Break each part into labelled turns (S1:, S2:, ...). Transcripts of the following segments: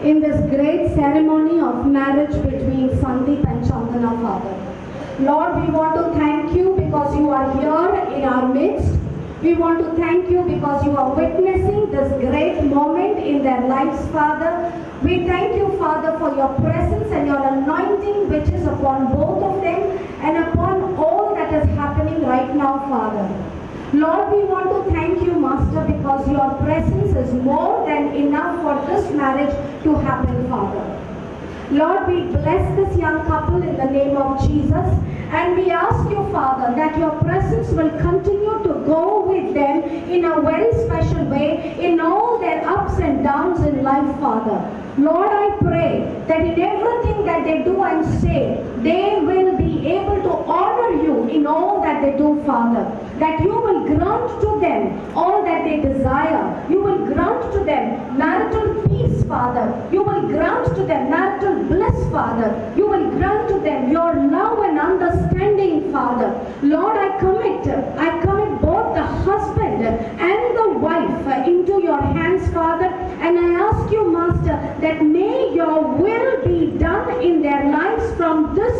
S1: in this great ceremony of marriage between Sandeep and Chandana, Father. Lord, we want to thank you because you are here in our midst. We want to thank you because you are witnessing this great moment in their lives, Father. We thank you, Father, for your presence and your anointing which is upon both of them and upon all that is happening right now, Father. Lord, we want to thank you, Master, because your presence is more than enough for this marriage to happen, Father. Lord, we bless this young couple in the name of Jesus, and we ask you, Father, that your presence will continue to go with them in a very special way in all their ups and downs in life, Father. Lord, I pray that in everything that they do and say, they will be able to honor you in all that they do, Father. That you will grant to them all that they desire. You will grant to them marital peace, Father. You will grant to them marital bliss, Father. You will grant to them your love and understanding, Father. Lord, I commit both the husband and the wife into your hands, Father. And I ask you, Master, that may your will be done in their lives from this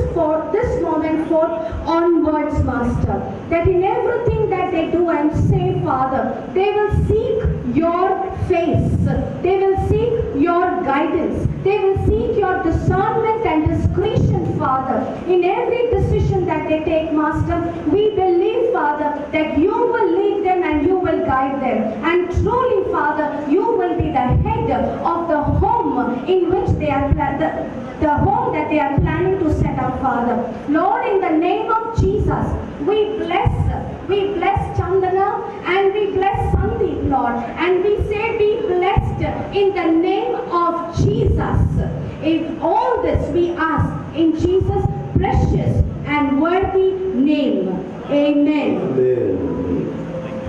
S1: moment forth onwards, Master. That in everything that they do and say, Father, they will seek your face. They will seek your guidance. They will seek your discernment and discretion, Father. In every decision that they take, Master, we believe, Father, that you will lead them and you will guide them. And truly, Father, you will be the head of the home in which they are the home that they are planning to set up, Father. Lord, in the name of Jesus, we bless Chandana and we bless Sandeep, Lord, and we say be blessed in the name of Jesus. In all this we ask in Jesus' precious and worthy name. Amen.
S2: Amen.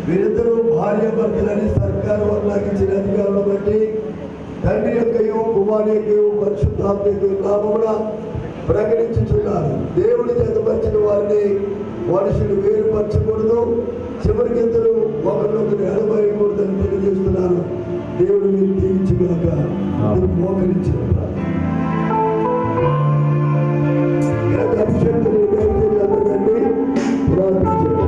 S2: వీరిద్దరూ భార్య భర్తలని సర్కారు వారు నాకు ఇచ్చిన అధికారులను బట్టి తండ్రి యొక్కయు కుమారుని యొక్కయు పరిశుద్ధాత్మ యొక్కయు నామమున ప్రకటించుచున్నారు. దేవుని చేతపరిచిన వారిని మనుషులు వేరుపరచకూడదు, చివరికి ఇద్దరు ఒకరినొకరు ఎడబాయకూడదని తెలియజేస్తున్నాను. దేవుడు మీరు దీవించుగాక. మోకరించారు అభిషేకులు అందరికండి ప్రార్థించారు.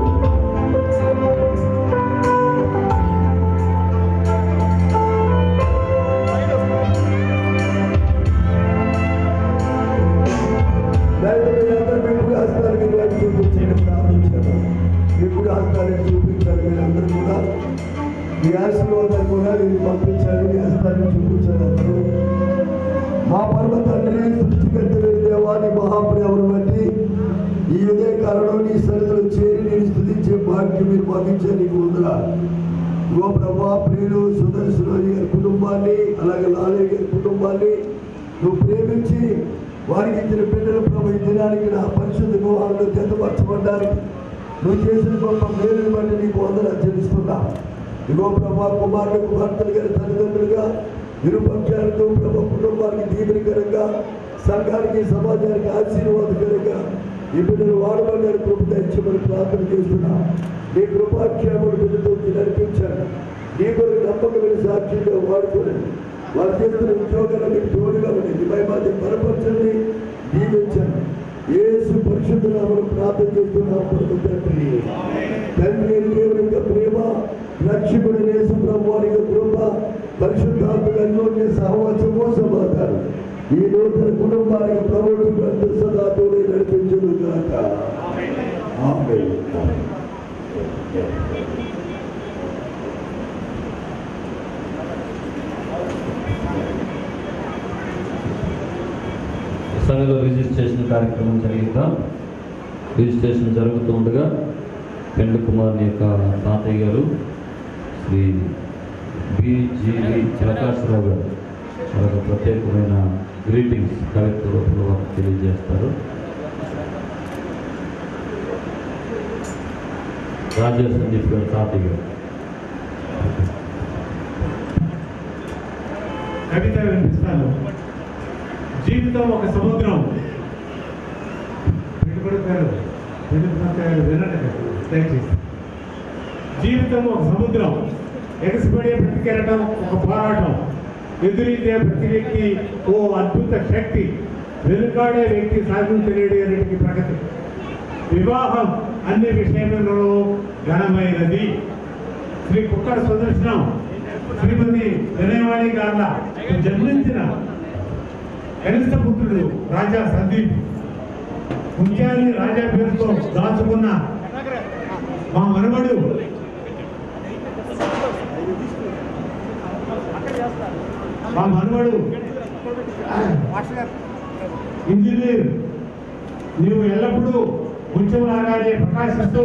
S2: ఇప్పుడు హస్తాన్ని చూపించారు. మీరందరూ కూడా మీ ఆశీర్వాదాలు కూడా మీరు పంపించారు. మీ హస్తాన్ని చూపించారు. అందరూ మా పరమ తండ్రి సృష్టికర్త దేవాన్ని మహాప్రేమను బట్టి ఈ ఉదయ కాలంలో నీ సన్నిధిలో చేరి నేను స్తుతించే భాగ్యం మీరు పంపించే నీకు ఉందా. గో ప్రభా ప్రియులు సుదర్శనరావు గారి కుటుంబాన్ని అలాగే లాలయ్య గారి కుటుంబాన్ని నువ్వు ప్రేమించి వారికి ఇచ్చిన బిడ్డల ప్రభు ఈ దినానికి నా పరిశుద్ధ వివాహాలను జతపరచబడ్డానికి నువ్వు చేసిన గొప్ప మేలుని బట్టి నీకు వందనాలు చెల్లిస్తున్నా. ఇగో ప్రభా కుమారుడు కుమార్తెలు గారి తల్లిదండ్రులుగా నిరుపక్షాలతో ప్రభు కుటుంబానికి దీవెనకరంగా సంఘానికి సమాజానికి ఆశీర్వాదకరంగా ఈ బిడ్డలు వాడబడ్డారు. కృప దయచేయమని ప్రార్థన చేస్తున్నా. నీ కృపాక్షేమను బిడ్డతో నడిపించాను. నీ కొరకు నమ్మకమైన సాక్షిగా వాడుకోనండి. వారు చేస్తున్న ఉద్యోగాలు మీకు తోడుగా ఉండండి. భయమాది బలపరచండి, దీవించండి. యేసు పరిశుద్ధ నామములో ప్రార్థన చేస్తున్నాం తండ్రి. తండ్రి దేవుని యొక్క ప్రేమ, రక్షకుడు యేసు ప్రభు వారి యొక్క కృప, పరిశుద్ధాత్మక అన్యోన్య సహవాసము సమాధానం ఈ నూతన కుటుంబానికి ప్రభుత్వ సదాతో నడిపించును గాక. ఆమేన్.
S3: సంఘంలో రిజిస్ట్రేషన్ కార్యక్రమం జరిగిందా? రిజిస్ట్రేషన్ జరుగుతూ ఉండగా పెండు కుమార్ని యొక్క తాతయ్య గారు శ్రీ బిజివి ప్రకాశ్రావు గారు వాళ్ళకు ప్రత్యేకమైన గ్రీటింగ్స్ కలెక్టర్ రూపంలో వారికి తెలియజేస్తారు. రాజా సందీప్ గారు తాతయ్య గారు
S4: కవిత వినిపిస్తాను. జీవితం ఒక సముద్రం. వినండి దయచేసి. జీవితం ఒక సముద్రం. ఎగసిపడే ప్రతి కెరటం ఒక పోరాటం. ఎదురీతే ప్రతి వ్యక్తి ఓ అద్భుత శక్తి. వెనుకాడే వ్యక్తి సాధించలేని ప్రగతి. వివాహం అన్ని విషయాలలో ఘనమైనది. శ్రీ కుక్కర సుదర్శనం శ్రీమతి వినయవాణి గార్ల జన్మించిన కనిష్ట పుత్రుడు రాజా సందీప్. ముఖ్యాన్ని రాజా పేరుతో దాచుకున్న మా మనవడు ఇంజనీర్. నీవు ఎల్లప్పుడూ ముత్యంలాగానే ప్రకాశిస్తూ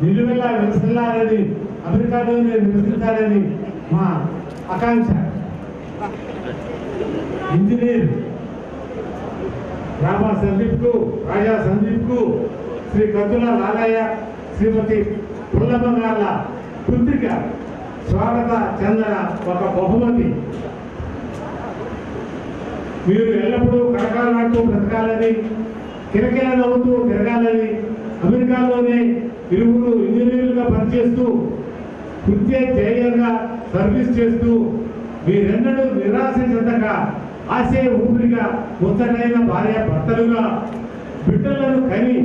S4: నిలువెల్లా వెలసిల్లాలని, అమెరికాలోనే నివసించాలని మా ఆకాంక్ష. ఇంజనీర్ రామా సందీప్కు, రాజా సందీప్కు శ్రీ కద్దుల లాలయ్య, శ్రీమతి పుల్లమ్మ గార్ల పుత్రిక స్వాగత చందన ఒక బహుమతి. మీరు ఎల్లప్పుడూ కడకాలాడుతూ బ్రతకాలని, కిరకిర నవ్వుతూ తిరగాలని, అమెరికాలోనే ఇరువురు ఇంజనీర్లుగా పనిచేస్తూ కృత్య ధ్యేయంగా సర్వీస్ చేస్తూ మీరెన్నడూ నిరాశ చెందక ఆశయ ఊపిరిగా ముచ్చటైన భార్య భర్తలుగా బిడ్డలను కని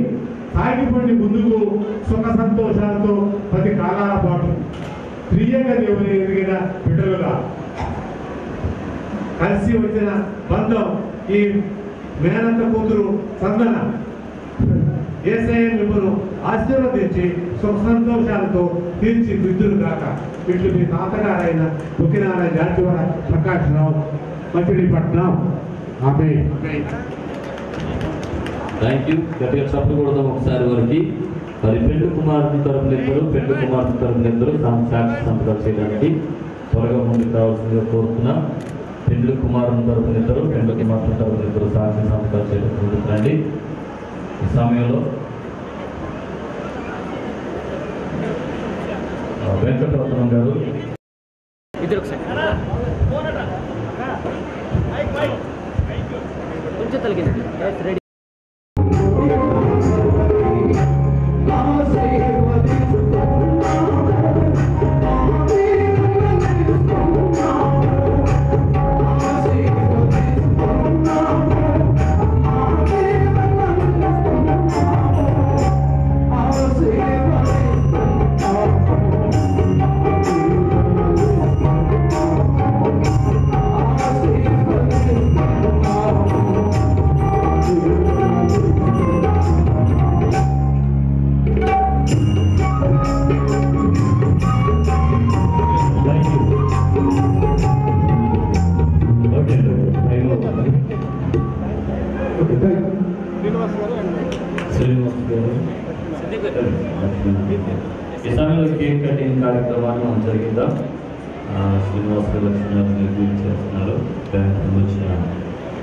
S4: సాగిపడి ముందుకు సుఖ సంతోషాలతో 10 కాలాల పాటు ప్రియంగా దేవుని ఎదిగిన బిడ్డలుగా కలిసి వచ్చిన బంధం ఈ మేనత్త కూతురు సందన. యేసయ్య మిమ్మల్ని ఆశీర్వదించి సుఖ సంతోషాలతో తీర్చిదిద్దును కాక. ఇట్లు మీ తాతగారైన Bukkinarayana Jathivara Prakashrao, Machilipatnam. Amen.
S3: Thank you. గట్టిగా చెప్పకూడదాం ఒకసారి వారికి. మరి పెండు కుమార్తె తరపునిద్దరు, పెండు కుమార్తె తరపునిద్దరు సాక్షి సంతకాలు చేయడానికి త్వరగా ముందుకు రావాల్సిందిగా కోరుతున్నా. పెండు కుమారుని తరపునిద్దరు, పెండు కుమార్తె తరపునిద్దరు సాక్షి సంతకాలు చేయడానికి ముందుకు రండి. ఈ సమయంలో వెంకటరత్నం గారు కొంచెం తొలగింది. సమయంలో కేక్ కటింగ్ కార్యక్రమాన్ని మనం జరిగిద్దాం. శ్రీనివాస లక్ష్మీ చేస్తున్నారు. బ్యాంకు వచ్చిన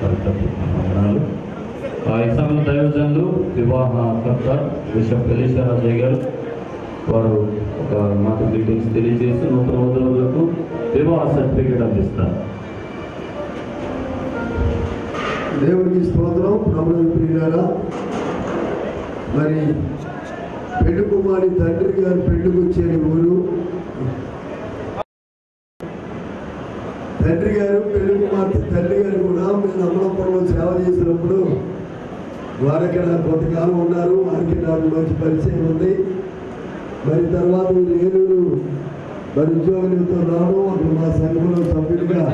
S3: వందనాలు. ఈ సమయంలో దైవజనులు వివాహకర్త బిషప్ ఎలీషారాజయ్య గారు వారు ఒక మాట డీటెయిల్స్ తెలియజేసి నూతన వధువులకు వివాహ సర్టిఫికేట్ అందిస్తారు.
S2: దేవునికి స్తోత్రం. ప్రభువు ప్రియులారా, మరి పెళ్లి కుమారి తండ్రి గారు పెళ్లికి వచ్చే ఊరు, తండ్రి గారు పెళ్లి కుమార్తె తల్లి గారు కూడా మేము అమలాపురంలో సేవ చేసినప్పుడు వారు అక్కడ కొంతకాలం ఉన్నారు. వారికి నాకు మంచి పరిచయం ఉంది. మరి తర్వాత ఏలూరు మరి ఉద్యోగులతో రావడం, అక్కడ మా సంఘంలో సభ్యులుగా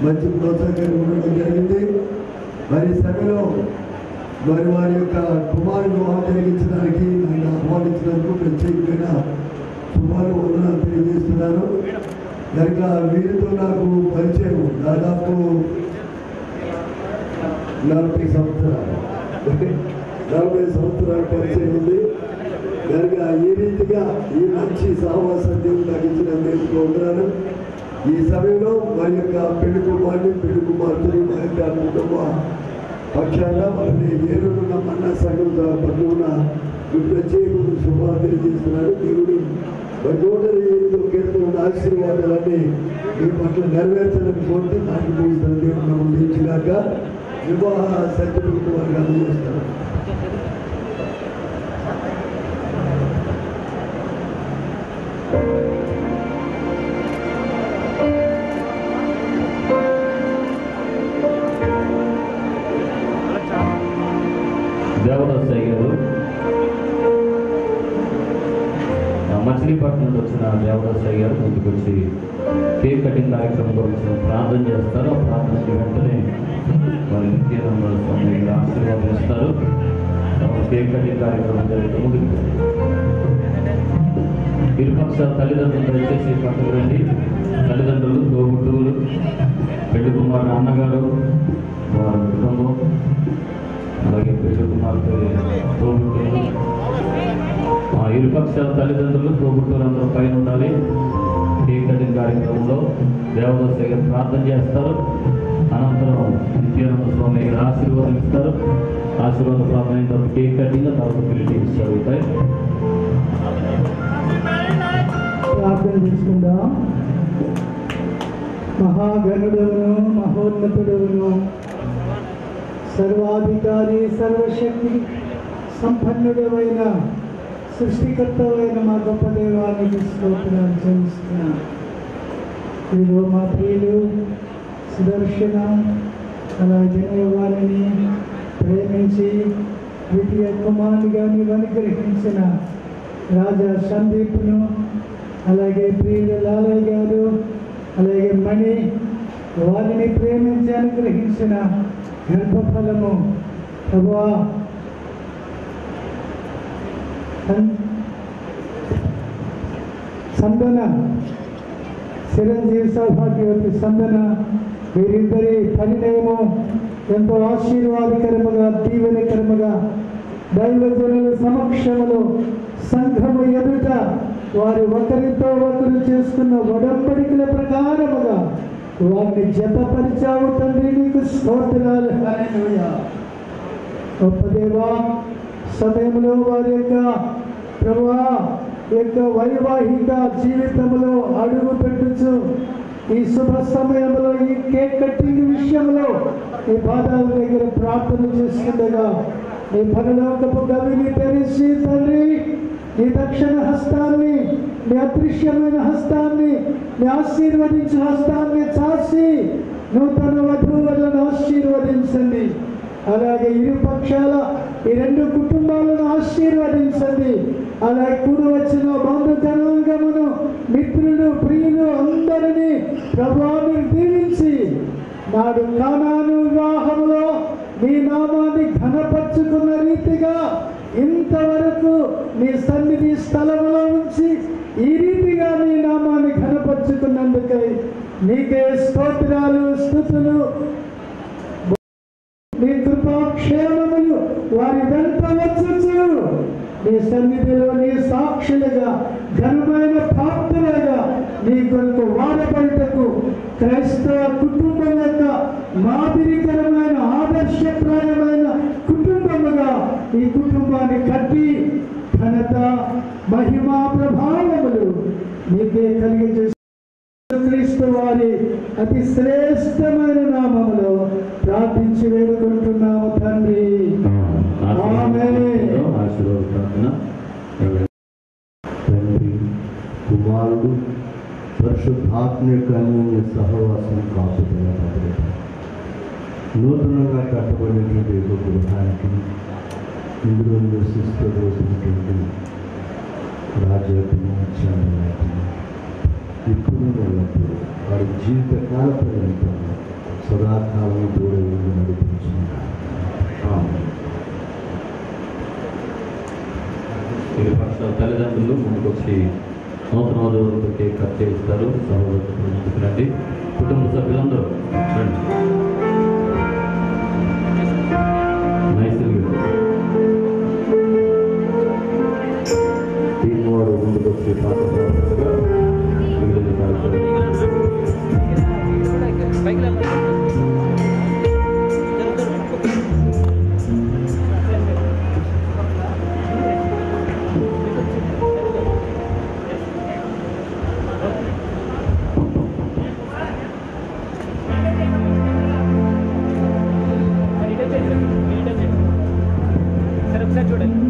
S2: మంచి ప్రోత్సాహం ఉండడం జరిగింది. మరి సభలో మరి వారి యొక్క కుమారుడు ఆచరించడానికి నన్ను ఆహ్వానించినందుకు ప్రత్యేకమైన శుభాలు వందనాలు తెలియజేస్తున్నాను. కనుక వీరితో నాకు పరిచయం దాదాపు 40 సంవత్సరాలు పరిచయం ఉంది. కనుక ఈ రీతిగా ఈ మంచి సహవాసం దేవుడు నాకు ఇచ్చినందుకు వందనాలు. ఈ సమయంలో వారి యొక్క పెళ్లి కుమార్తెని మా యొక్క కుటుంబ పక్షాన వారిని ఏరున్న మన్నా సంఘం పట్టుకున్న ప్రత్యేక శుభాలు తెలియజేస్తున్నాడు. దేవుడు నూతన కీర్తన ఆశీర్వాదాలన్నీ మీ పట్ల నెరవేర్చాలని కోరితే నాకు ముగిస్తాను. దేవుడు మమ్మల్ని ఇచ్చినాక వివాహ సర్టిఫికెట్ వారికి అందజేస్తారు.
S3: దేవదాసయ్య గారు మచిలీపట్నం నుండి వచ్చిన దేవదాసయ్య గారు ముందుకు వచ్చి కేక్ కటింగ్ కార్యక్రమం గురించి ప్రార్థన చేస్తారు. ఆ ప్రార్థన వెంటనే వారి నిత్యానంద ఆశీర్వాదం ఇస్తారు. కేక్ కటింగ్ కార్యక్రమం జరిగితే ముందుకు ఇరుపక్ష తల్లిదండ్రులు దయచేసి పక్కకు రండి. తల్లిదండ్రులు, తోబుట్టువులు, పెళ్లి కుమారుడు అన్నగారు, వారి కుటుంబం, అలాగే పెళ్లి కుమార్తె తోబుట్టువులు, ఇరుపక్షాల తల్లిదండ్రులు, తోబుట్టువులందరూ పైన ఉండాలి. కేక్ కటింగ్ కార్యక్రమంలో దేవదాసయ్య గారు ప్రార్థన చేస్తారు. అనంతరం నిత్యానంద స్వామి గారు ఆశీర్వాదం ఇస్తారు. ఆశీర్వాద ప్రార్థన అయిన తర్వాత కేక్ కటింగ్, తర్వాత బిల్డింగ్స్ జరుగుతాయి.
S5: ప్రార్థన చేసుకుందాం. మహాగణుడవును, మహోన్నతుడవును, సర్వాధికారి, సర్వశక్తి సంపన్నుడమైన సృష్టికర్తవైన మా గొప్ప దేవానికి స్తోత్రాలు చెల్లిస్తున్నాను. ఇదిగో మా ప్రియులు సుదర్శన అలాగే వారిని ప్రేమించి ద్వితీయ కుమారునిగా నీవు అనుగ్రహించిన రాజా సందీప్ను, అలాగే ప్రియులు లాలయ్య గారు, అలాగే మణి, వారిని ప్రేమించి అనుగ్రహించిన గర్భఫలము ప్రభువా సందన, చిరంజీవి సౌభాగ్యవతి సందన, వీరిద్దరి పరిణయము ఎంతో ఆశీర్వాదకరముగా, దీవెనకరముగా దైవజనుల సమక్షములో సంఘము ఎదుట వారు ఒకరితో ఒకరు చేసుకున్న ఒడంబడికల ప్రకారముగా వారిని జతపరిచావు తండ్రి, నీకు స్తోత్రాలు. హల్లెలూయా. గొప్ప దేవా, సమయంలో వారి యొక్క ప్రభువా యొక్క వైవాహిక జీవితంలో అడుగు పెట్టుచు ఈ శుభ సమయంలో ఈ కేక్ కటింగ్ విషయంలో ఈ పాదాల దగ్గర ప్రార్థన చేస్తుండగా నీ పరలోకపు గవిని తెరిచి తండ్రి, నీ దక్షిణ హస్తాన్ని, నీ అదృశ్యమైన హస్తాన్ని, నీ ఆశీర్వదించిన హస్తాన్ని చాచి నూతన వధువులను ఆశీర్వదించండి. అలాగే ఇరు పక్షాల ఈ రెండు కుటుంబాలను ఆశీర్వదించండి. అలాగే కూడి వచ్చిన బంధు జనాంగమును, మిత్రులు, ప్రియులు అందరినీ ప్రభువుని దీవించి నాడు కానాను వివాహములో నీ నామాన్ని ఘనపరుచుకున్న రీతిగా ఇంతవరకు నీ సన్నిధి స్థలములో ఉంచి ఈ రీతిగా నీ నామాన్ని ఘనపరుచుకున్నందుకై నీకే స్తోత్రాలు, స్తుతులు. నీ కృపాక్షేమములు వారి వెంట వచ్చుచు నీ సన్నిధిలో నీ సాక్షులుగా ఘనమైన పాత్రలుగా నీ కొరకు వాడబడుటకు క్రైస్తవ కుటుంబం యొక్క మాదిరికరమైన ఆదర్శప్రాయమైన కుటుంబముగా ఈ కుటుంబాన్ని కట్టి ఘనత మహిమా ప్రభావములు నీకే కలిగజేసి క్రీస్తు వారి అతి శ్రేష్టమైన నామములో ప్రార్థించి వేడుకుంటున్నాము తండ్రి.
S2: తండ్రి, కుమారుడు, పరిశుద్ధాత్మ యొక్క అన్యోన్య సహవాసం కాపుదల భద్రత నూతనంగా కట్టబడినటువంటి ఒక గృహానికి ఇందులో నివసిస్తూ రోజునటువంటి రాజ్యాత్మ ఇప్పుడు ఎల్లప్పుడూ వారి జీవితకాల పర్యంతం సదాకాలం కూడా నడిపించుకుంటారు.
S3: ఇరు పక్షాల తల్లిదండ్రులు ముందుకొచ్చి నూతన వధువులతో కేక్ కట్ చేస్తారు. సహోదరులు ముందుకు రండి. కుటుంబ సభ్యులందరూ రండి.
S2: వారు ముందుకొచ్చి పాత్రగా మిగిలిన కార్యక్రమం
S6: చూడండి.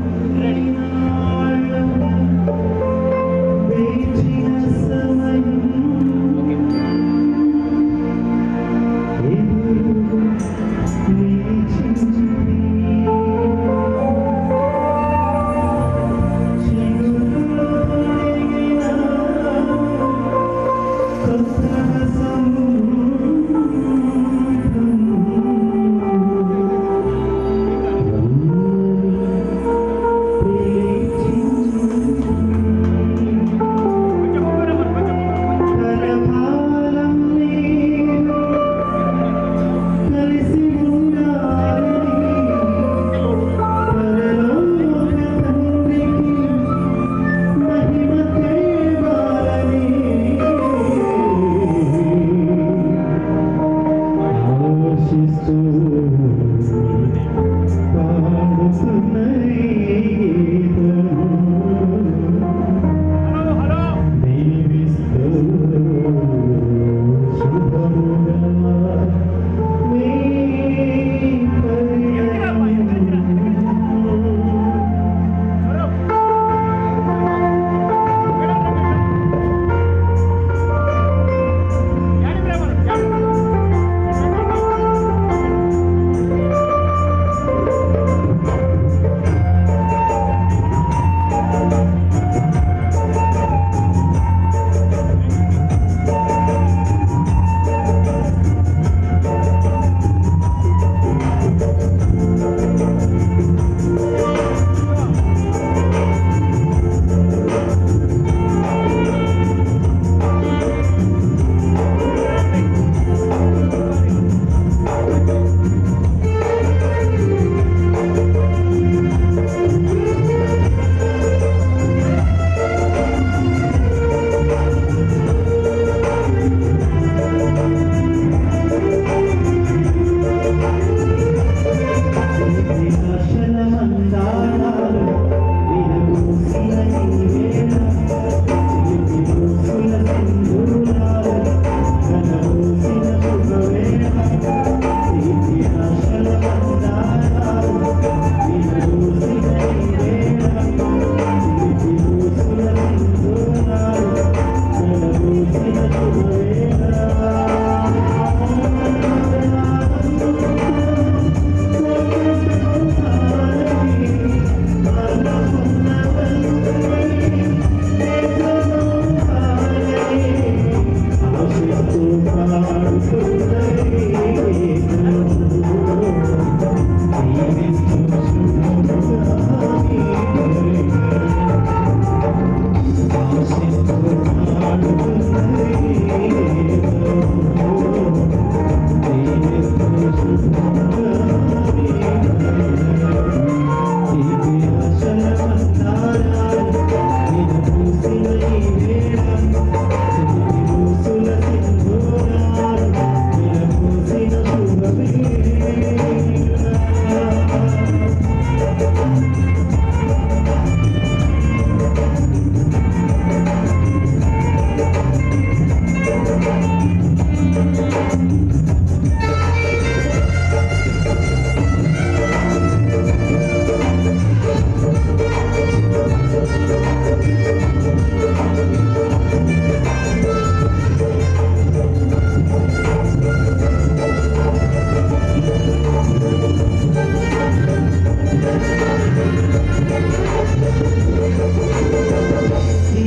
S6: ఈ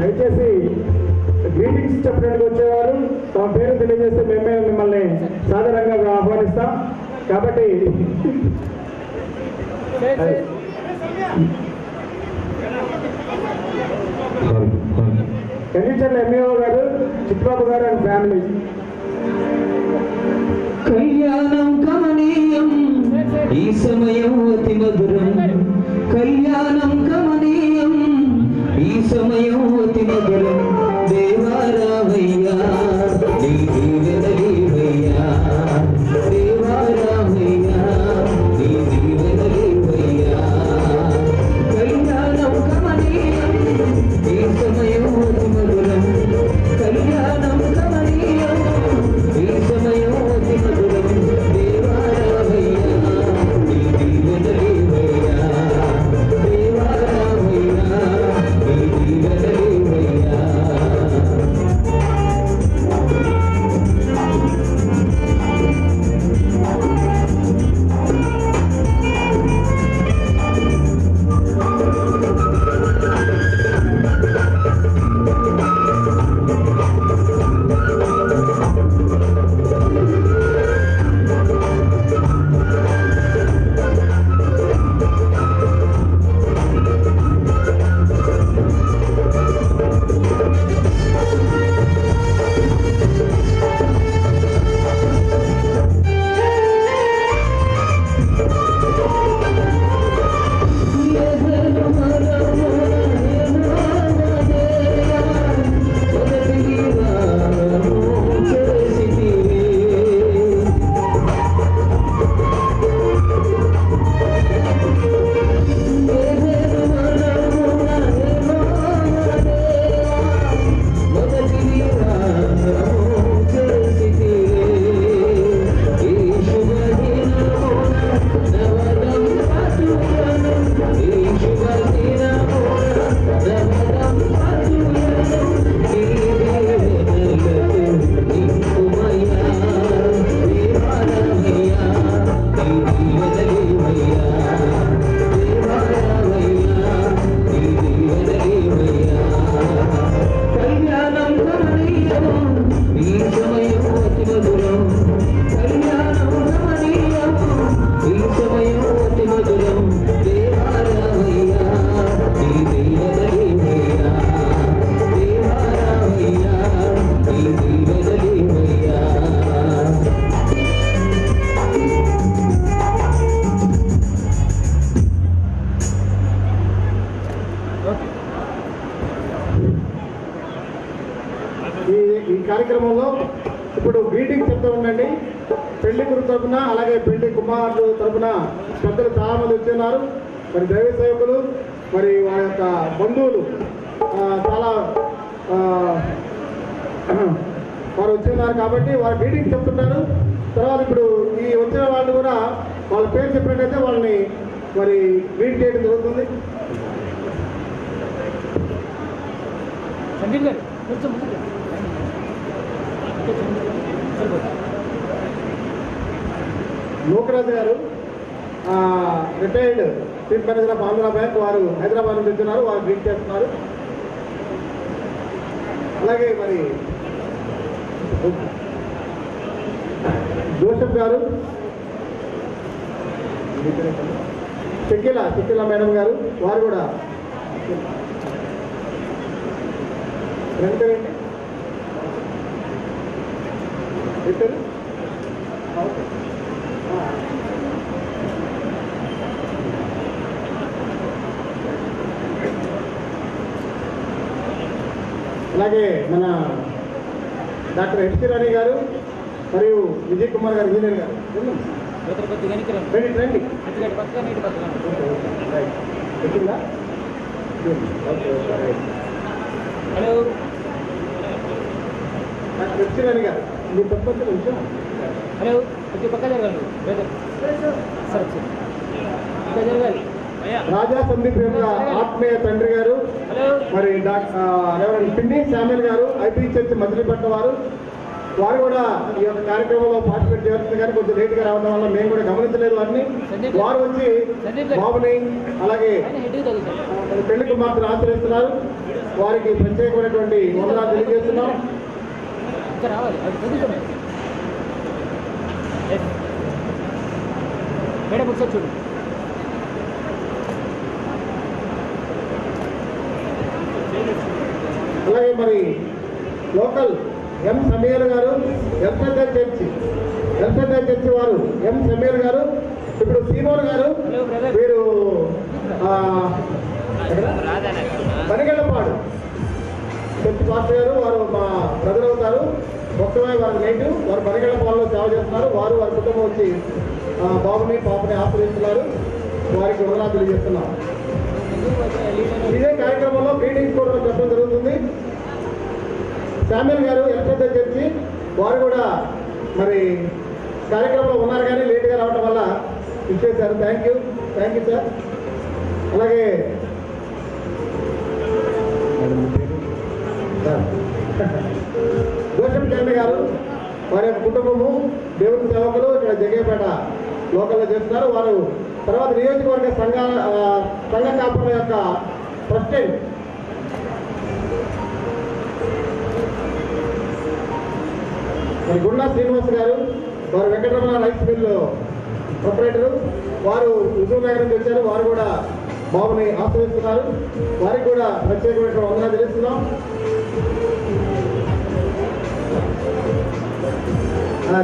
S5: దయచేసి గ్రీటింగ్స్ చెప్పడానికి వచ్చేవారు తమ పేరు తెలియజేస్తే మేమే మిమ్మల్ని సాధారణంగా ఆహ్వానిస్తాం. కాబట్టి కండిషన్ల ఎంఈఓ గారు, చిట్టుబాబు గారు అండ్ ఫ్యామిలీ.
S6: కళ్యాణం కమనీయం ఈ సమయం అతి మధురం, కళ్యాణం కమనీయం ఈ సమయం అతి మధురం. దేవారామయ్యా నీ దీవెనలీవయ్యా, దేవారామయ్యా నీ దీవెనలీవయ్యా. కళ్యాణం కమనీయం ఈ సమయం అతి మధురం, కళ్యాణం కమనీయం ఈ సమయం అతి మధురం. దేవారామయ్యా నీ దీవెనలీవయ్యా, దేవారామయ్యా నీ దీవెనలీవయ్యా.
S5: ఈ కార్యక్రమంలో ఇప్పుడు గ్రీటింగ్ చెప్తూ ఉండండి. పెళ్లి కొడుకు తరఫున అలాగే పెళ్లి కుమారుడు తరఫున పెద్దలు చాలా మంది వచ్చున్నారు. మరి దైవ సేవకులు, మరి వారి యొక్క బంధువులు చాలా వారు వచ్చున్నారు కాబట్టి వారు గ్రీటింగ్ చెప్తుంటారు. తర్వాత ఇప్పుడు ఈ వచ్చిన వాళ్ళు కూడా వాళ్ళ పేరు చెప్పినట్టయితే వాళ్ళని మరి గ్రీట్ చేయడం జరుగుతుంది. లోకరాజు గారు retired chief manager of Andhra bank, వారు హైదరాబాద్ నుంచి వచ్చినారు, వారు గ్రీట్ చేస్తున్నారు. అలాగే మరి జోసెఫ్ గారు, చెక్కిల మేడం గారు, వారు కూడా రండి. అలాగే మన డాక్టర్ హెచ్సి రాణి గారు మరియు విజయ్ కుమార్ గారు, ఇంజనీర్ గారు రండి.
S6: హలో
S5: డాక్టర్ హెచ్సి రాణి గారు, మీరు తప్పకుండా కొంచెం
S6: హలో కొంచెం పక్క జరగాలి సార్, పక్క జరగాలి.
S5: రాజా సందీప్ యొక్క ఆత్మీయ తండ్రి గారు, మరి డాక్టర్ పిన్ని శామ్యుల్ గారు, ఐపీ చర్చ్ మచిలీపట్నం వారు, వారు కూడా ఈ యొక్క కార్యక్రమంలో పార్టిసిపేట్ చేస్తుంది కానీ కొంచెం లేట్గా రావడం వల్ల మేము కూడా గమనించలేదు వారిని. వారు వచ్చి బాబుని అలాగే పెళ్లి కుమార్తెను ఆచరిస్తున్నారు. వారికి ప్రత్యేకమైనటువంటి వందనాలు తెలియజేస్తున్నాం.
S6: చూడు
S5: అలాగే మరి లోకల్ ఎం సమీర్ గారు ఎల్సెడ్ఐ చర్చి వారు ఎం సమీర్ గారు, ఇప్పుడు సీమోర్ గారు, వీరు పనిగళ్ళపాడు చర్చి పాస్టర్ గారు, వారు మా బ్రదర్ అవుతారు. మొత్తమే వారి నేటివ్, వారు పనిగళ్ళపాడులో సేవ చేస్తున్నారు. వారు వారి కుటుంబం వచ్చి బాబుని పాపని ఆశ్రయిస్తున్నారు. వారికి వందనాలు తెలియజేస్తున్నాం. ఇదే కార్యక్రమంలో గ్రీటింగ్స్ కూడా చెప్పడం జరుగుతుంది. శామ్యుల్ గారు ఎల్సెడ్ఐ చర్చి వారు కూడా మరి కార్యక్రమంలో ఉన్నారు కానీ లేట్గా రావడం వల్ల ఇచ్చేశారు. Thank you sir. అలాగే జోసెఫ్ చంద్ర గారు, వారి యొక్క కుటుంబము దేవుని సేవకులు ఇక్కడ జగ్గేపేట లోకల్లో చేస్తున్నారు. వారు తర్వాత నియోజకవర్గ సంఘ కాపుల యొక్క ప్రెసిడెంట్. మరి గుండా శ్రీనివాస్ గారు, వారు వెంకటరమణ రైస్ మిల్ ప్రొపరేటరు, వారు హుజూర్ నగర్ నుంచి వచ్చారు. వారు కూడా బాబుని ఆశ్రయిస్తున్నారు. వారికి కూడా ప్రత్యేకమైన వందనాలు తెలుస్తున్నాం.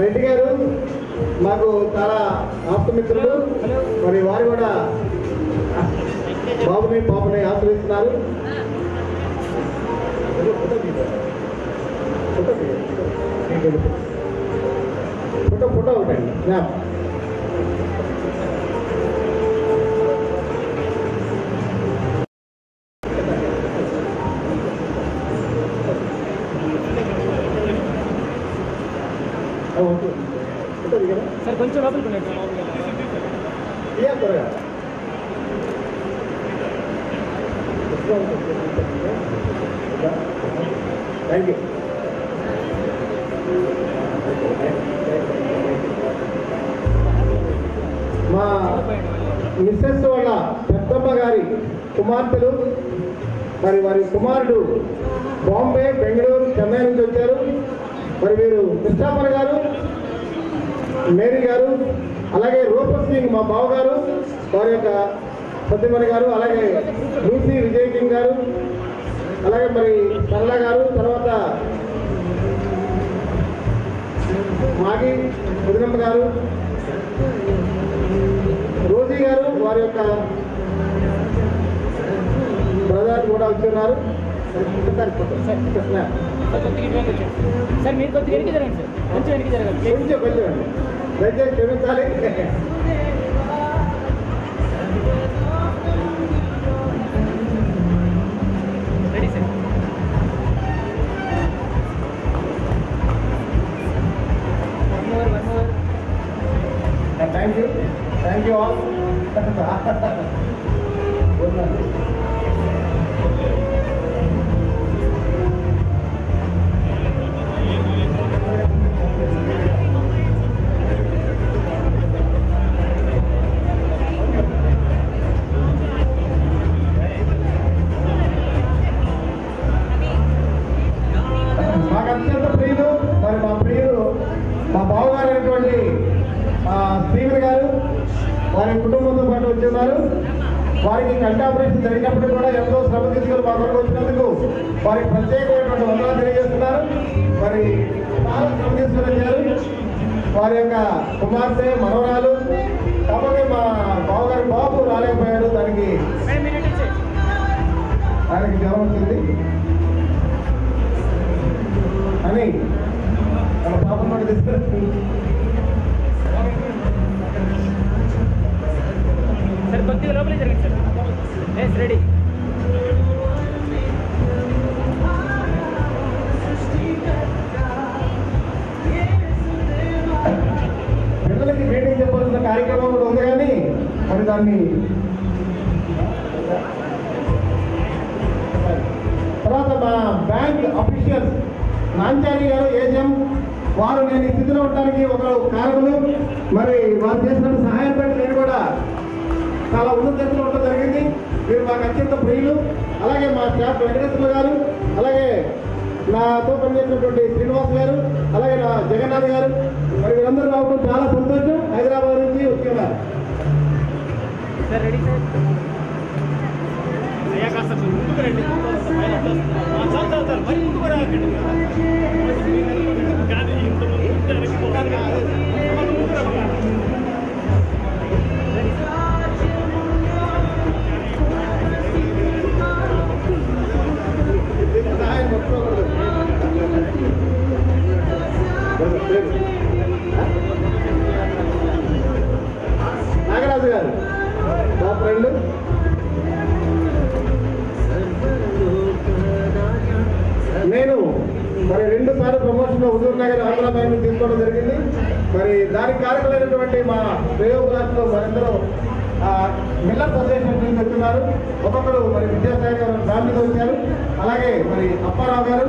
S5: రెడ్డి గారు మాకు చాలా ఆప్తమిత్రులు, మరి వారు కూడా బాబుని పాపని ఆశ్రయిస్తున్నారు. ఫోటో ఒకటండి.
S6: సార్ కొంచెం లోపలికి
S5: త్వరగా థ్యాంక్ యూ. మా మిస్సెస్ వాళ్ళ పెద్దమ్మ గారి కుమార్తెలు, మరి వారి కుమారుడు బాంబే, బెంగళూరు, చెన్నై నుంచి వచ్చారు. మరి వీరు కృష్ణాపన గారు, మేరీ గారు, అలాగే రూపర్ సింగ్ మా బావగారు, వారి యొక్క సత్యమణి గారు, అలాగే లూసీ విజయ్ కింగ్ గారు, అలాగే మరి సరళ గారు, తర్వాత మాగి ముదినమ్మ గారు, రోజీ గారు, వారి యొక్క బ్రదర్ కూడా వచ్చున్నారు.
S6: సార్ మీరు కొద్దిగా వెనక్కి జరగండి సార్, కొంచెం వెనక్కి జరగాలి.
S5: కొంచెం అండి, దయచేసి క్షమించాలి.
S6: Ready sir. One more.
S5: Thank you all. మాకు అత్యంత ప్రియులు, మరి మా ప్రియులు మా బావగారు అయినటువంటి శ్రీవర్ గారు, వారి కుటుంబంతో పాటు వచ్చున్నారు. వారికి కంటి ఆపరేషన్ జరిగినప్పుడు కూడా ఎంతో శ్రమ తీసుకొని మా కొరకు వచ్చినందుకు వారికి ప్రత్యేకమైనటువంటి వందనాలు తెలియజేస్తున్నారు. మరి చాలా శ్రమ తీసుకొని వచ్చారు. వారి యొక్క కుమార్తె, మనవరాలు, కాబట్టి మా బావగారి బాబు రాలేకపోయాడు. దానికి ఆయనకి జ్వరం వచ్చింది అని మన పాపం కూడా తీసుకొని
S6: సార్ కొద్దిగా లోపలికి జరగండి సార్. Yes ready.
S5: పిల్లలకి మీటింగ్ చెప్పాల్సిన కార్యక్రమం కూడా ఉంది కానీ మరి దాన్ని తర్వాత మా బ్యాంక్ అఫీషియల్స్ నాంచారి గారు ఏజెం, వారు నేను ఈ స్థితిలో ఉండడానికి ఒక కారణులు. మరి వారు చేసిన సహాయం బట్టి నేను కూడా చాలా ఉన్నత స్థితిలో ఉండడం జరిగింది. మీరు మాకు అత్యంత ప్రియులు. అలాగే మా స్టాఫ్ వెంకటేశ్వర గారు, అలాగే నాతో పనిచేసినటువంటి శ్రీనివాస్ గారు, అలాగే నా జగన్నాథ్ గారు, మరి వీరందరూ రావడం చాలా సంతోషం. హైదరాబాద్ నుంచి వచ్చున్నారు.
S6: Sir ready sir. అయ్యా కాస్త ముందుకు రండి. చాలు చాలు సార్, మరి ముందుకు రాకండి. కానీ ఇంత
S5: నాగరాజు గారు మా ఫ్రెండ్. నేను మరి 2 సార్లు ప్రమోషన్ హుజూర్ నగర్ ఆంధ్ర బ్యాంక్ తీసుకోవడం జరిగింది. మరి దానికి కారకులైనటువంటి మా ప్రయోగరాజ్లో మరందరూ మిల్లర్ అసోసియేషన్ నుంచి వచ్చున్నారు. ఒక్కొక్కరు మరి విద్యాసాగర్ గారు ఫ్యామిలీతో వచ్చారు. అలాగే మరి అప్పారావు గారు,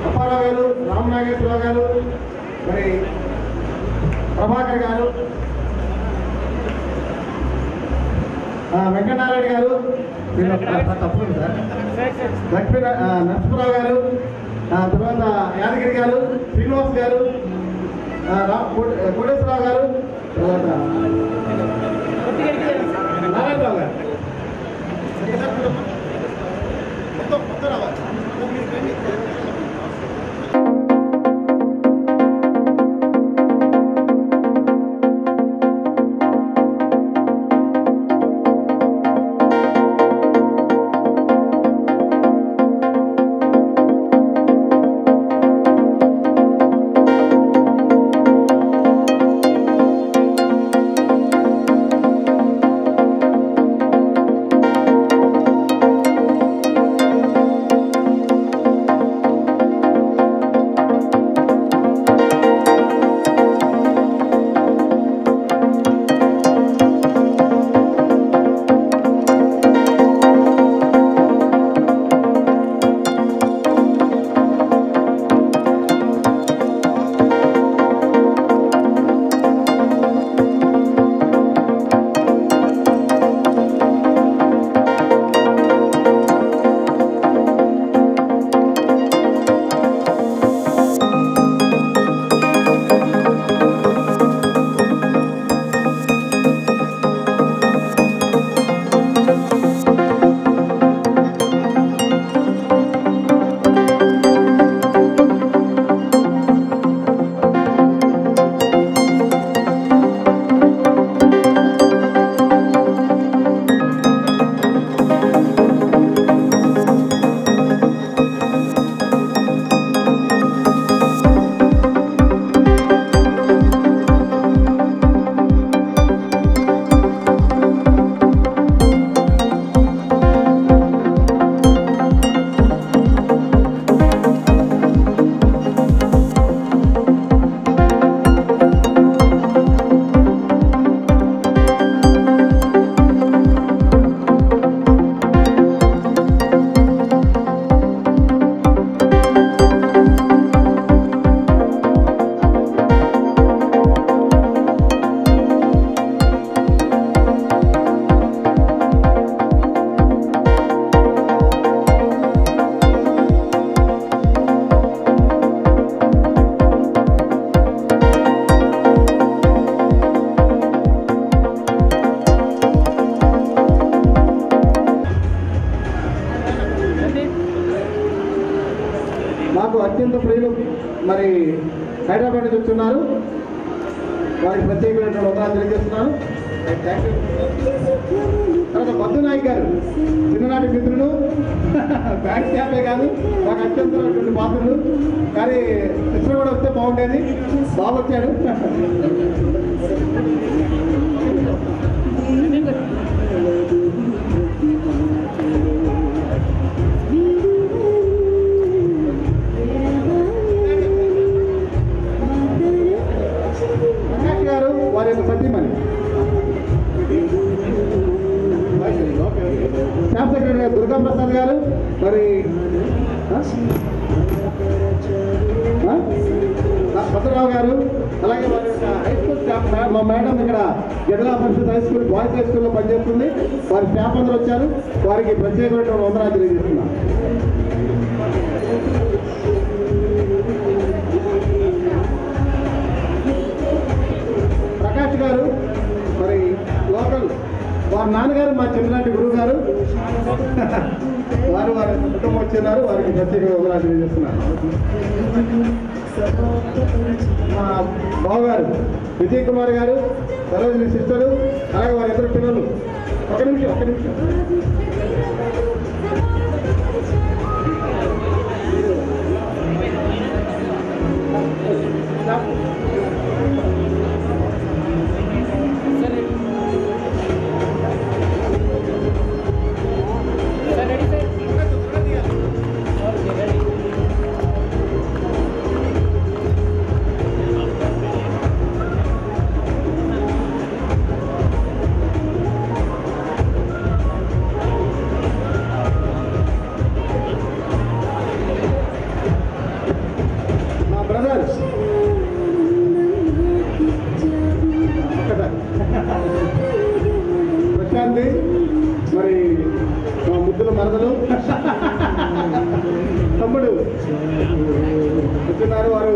S5: అప్పారావు గారు, రామనాగేశ్వరరావు గారు, మరి ప్రభాకర్ గారు, వెంకటనారాయణ గారు, తప్పకుండా సార్, లక్ష్మీ నరసింహరావు గారు, తర్వాత యాదగిరి గారు, శ్రీనివాస్ గారు, కోటేశ్వరరావు గారు, తర్వాత నారాయణరావు గారు. మొత్తం రావాలి. అత్యంత ప్రియులు మరి హైదరాబాద్ నుంచి వచ్చున్నారు. వారికి ప్రత్యేకమైనటువంటి వందనాలు తెలియజేస్తున్నాను. Thank you. తర్వాత మధు నాయక్ గారు చిన్ననాటి మిత్రులు, బ్యాంక్ స్టాఫే కాదు మాకు అత్యంతమైనటువంటి పాత్రలు. కానీ కృష్ణ కూడా వస్తే బాగుండేది, బాగా వచ్చాడు. అలాగే వారి యొక్క హై స్కూల్ స్టాఫ్ మా మేడం ఇక్కడ జిల్లా పరిషత్ హై స్కూల్ బాయ్స్ హై స్కూల్లో పనిచేస్తుంది. వారి స్టాఫ్ అందరూ వచ్చారు. వారికి ప్రత్యేకమైన వందనాలు తెలియజేస్తున్నాం. ప్రకాష్ గారు మరి లోకల్ వారి నాన్నగారు మా చిన్ననాటి గురువు గారు, వారి కుటుంబం వచ్చినారు. వారికి ప్రత్యేకంగా వందనాలు తెలియజేస్తున్నారు. మా బావగారు విజయ్ కుమార్ గారు, సరోజిని సిస్టరు, అలాగే వారి ఇద్దరు పిల్లలు. ఒక నిమిషం ప్రశాంతి మరి మా ముద్దుల మరదలు తమ్ముడు వచ్చినారు. వారు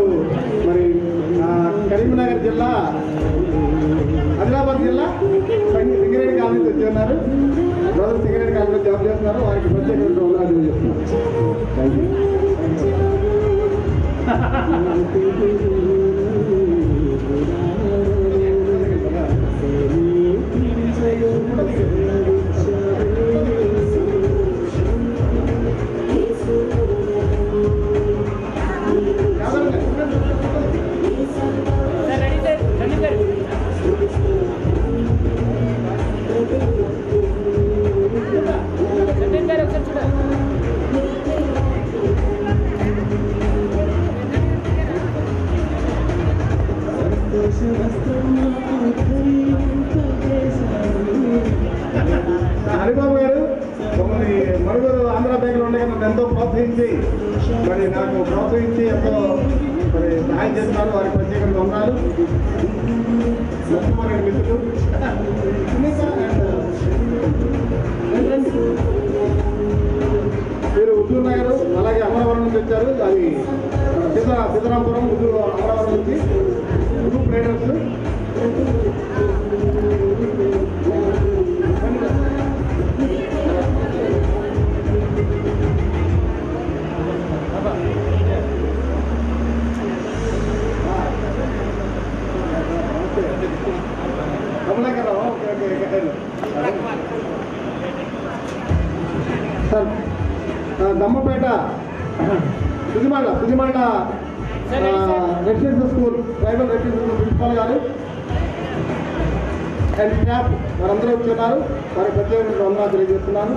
S5: మరి కరీంనగర్ జిల్లా, ఆదిలాబాద్ జిల్లా సింగరేణి కాలనీ నుంచి ఉన్నారు. బ్రదర్ సింగరేణి కాలనీలో జాబ్ చేస్తున్నారు. వారికి ప్రత్యేకంగా వందనాలు చేస్తున్నారు. Thank you. హరిబాబు గారు మమ్మల్ని మరుగురు ఆంధ్ర బ్యాంకులో ఉండగా నన్ను ఎంతో ప్రోత్సహించి ఎంతో మరి సహాయం చేస్తున్నారు. వారికి ప్రత్యేకంగా ఉన్నారు. మిత్రులు మీరు ఉద్దూరు నగర్ అలాగే అమరావరం నుంచి వచ్చారు. అది సీతారాంపురం ఉద్దూరు అమరావరం నుంచి group leaders. Sir Dammapeta Sujimanda residential school, tribal residential school principal గారు అండ్ స్టాఫ్ వారందరూ వచ్చున్నారు. వారి ప్రత్యేకంగా వందనాలు తెలియజేస్తున్నాను.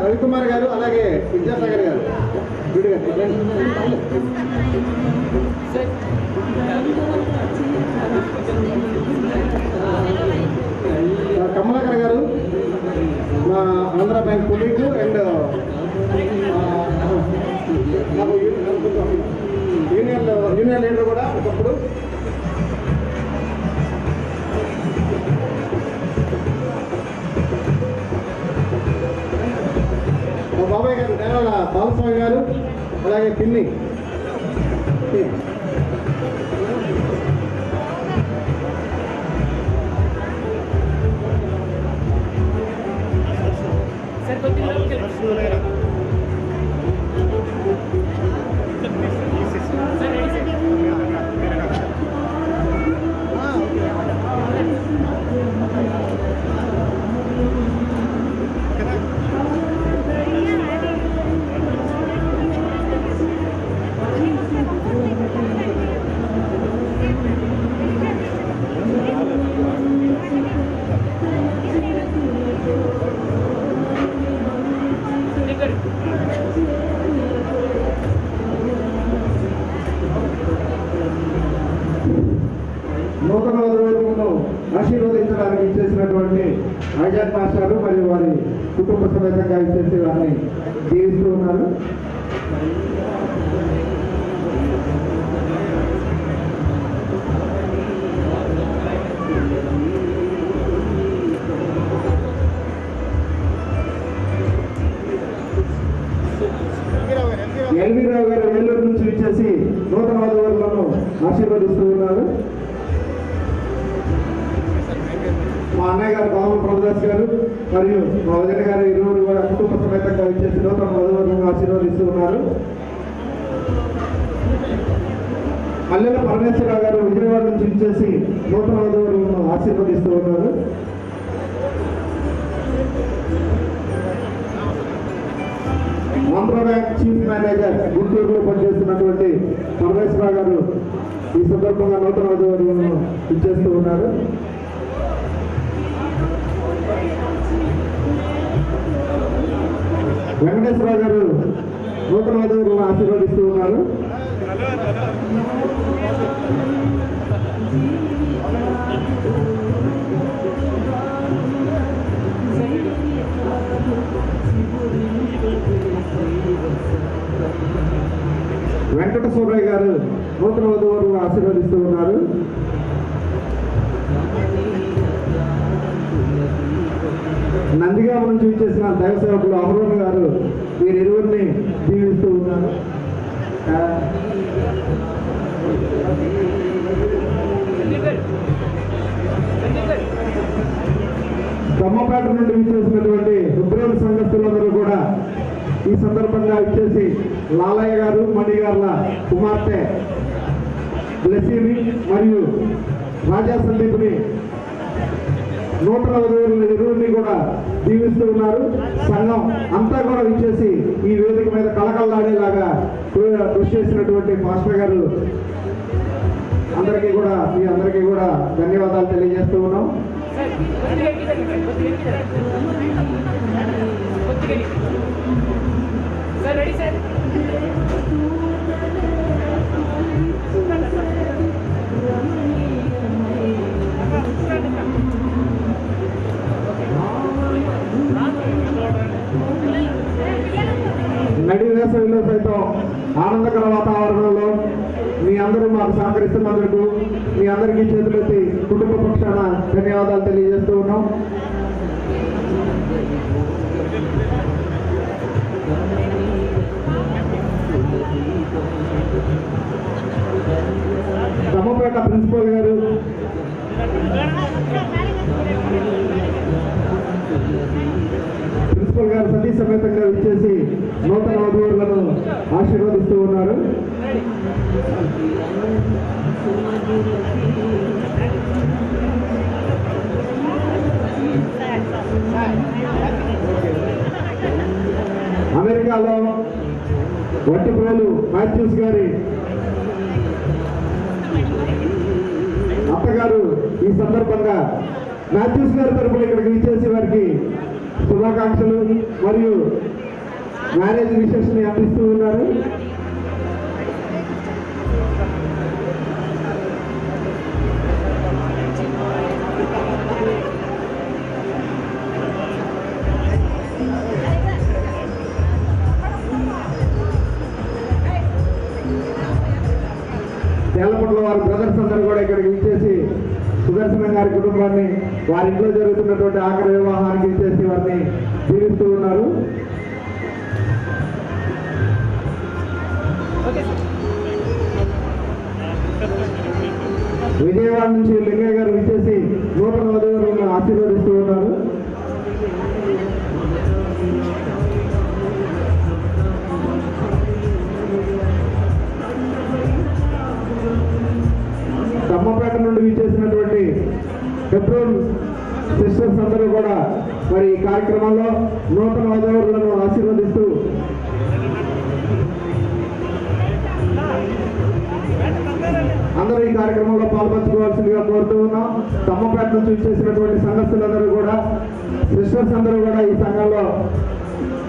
S5: రవికుమార్ గారు అలాగే విద్యాసాగర్ గారు కమలాకర్ గారు మా Andhra bank colleague and union leader కూడా ఒకప్పుడు. మా బాబాయ్ గారు నేరాల బాలస్వామి గారు అలాగే పిన్ని నూతన వధువులను ఆశీర్వదించడానికి ఇచ్చేసినటువంటి ఐజాక్ మాస్టర్ మరియు వారి కుటుంబ సమేతంగా ఇచ్చేసి వారిని జీవిస్తూ ఉన్నారు. ఎల్వీరావు గారు ఏలూరు నుంచి ఇచ్చేసి నూతన వధువులను ఆశీర్వదిస్తూ ఉన్నారు. మా అన్నయ్య గారు బాబు ప్రభుదాస్ గారు మరియు మా వదిన గారు ఇరువురు కూడా కుటుంబ సమేతంగా ఇచ్చేసి నూతన వధువులను ఆశీర్వదిస్తూ ఉన్నారు. మల్లెల పరమేశ్వరరావు గారు విజయవాడ నుంచి ఇచ్చేసి నూతన వధువులను ఆశీర్వదిస్తూ ఉన్నారు. ఆంధ్ర బ్యాంక్ చీఫ్ మేనేజర్ గుంటూరులో పనిచేస్తున్నటువంటి పరమేశ్వరరావు గారు ఈ సందర్భంగా నూతన వధువులను ఇచ్చేస్తూ ఉన్నారు. వెంకటేశ్వరరావు గారు నూతన వధువులను ఆశీర్వదిస్తూ ఉన్నారు. వెంకట సూరయ్య గారు నూతన వధువులను ఆశీర్వదిస్తూ ఉన్నారు. నందిగామ నుంచి ఇచ్చేసిన దైవ సేవకులు అమరోన్ గారు వీరిరువురిని దీవిస్తూ ఉన్నారు. దమ్మపేట నుండి ఇచ్చేసినటువంటి రుద్రోని సంఘస్థులందరూ కూడా ఈ సందర్భంగా ఇచ్చేసి లాలయ్య గారు మణిగార్ల కుమార్తె బ్లెస్సీని మరియు రాజా సందీప్ని నూతన వధువులను ఇరువురిని కూడా దీవిస్తూ ఉన్నారు. సంఘం అంతా కూడా ఇచ్చేసి ఈ వేదిక మీద కళకళలాడేలాగా కృషి చేసినటువంటి మాస్టర్ గారు అందరికీ కూడా మీ అందరికీ కూడా ధన్యవాదాలు తెలియజేస్తూ ఉన్నాం. నడి వేసవిలో సైతం ఆనందకర వాతావరణంలో మీ అందరూ మాకు సహకరిస్తున్నందుకు మీ అందరికీ చేతులెత్తి కుటుంబ పక్షాన ధన్యవాదాలు తెలియజేస్తూ ఉన్నాం. దమ్మపేట ప్రిన్సిపల్ గారు సతీ సమేతంగా ఇచ్చేసి నూతన వధువులను ఆశీర్వదిస్తూ ఉన్నారు. అమెరికాలో వట్టిప్రోలు మాథ్యూస్ గారి అత్తగారు ఈ సందర్భంగా మాథ్యూస్ గారి తరపున ఇక్కడికి ఇచ్చేసి వారికి శుభాకాంక్షలు మరియు మ్యారేజ్ విషెస్ ని అందిస్తూ ఉన్నారు. తేలపట్ల వారి బ్రదర్స్ అందరూ కూడా ఇక్కడికి ఇచ్చేసి సుదర్శనం గారి కుటుంబాన్ని వారి ఇంట్లో జరుగుతున్నటువంటి ఆఖరి వివాహానికి ఇచ్చేసి వారిని జీవిస్తూ ఉన్నారు. విజయవాడ నుంచి లింగయ్య గారు ఇచ్చేసి నూతన వధువులను ఆశీర్వదిస్తూ ఉన్నారు. దమ్మపేట నుండి విచ్చేసినటువంటి పెట్రోల్ సిస్టర్స్ అందరూ కూడా మరి ఈ కార్యక్రమంలో నూతన వధువులను ఆశీర్వదిస్తూ అందరూ ఈ కార్యక్రమంలో పాల్పంచుకోవాల్సిందిగా కోరుతూ ఉన్నాం. దమ్మపేట నుంచి విచ్చేసినటువంటి సంఘస్థులందరూ కూడా సిస్టర్స్ అందరూ కూడా ఈ సంఘంలో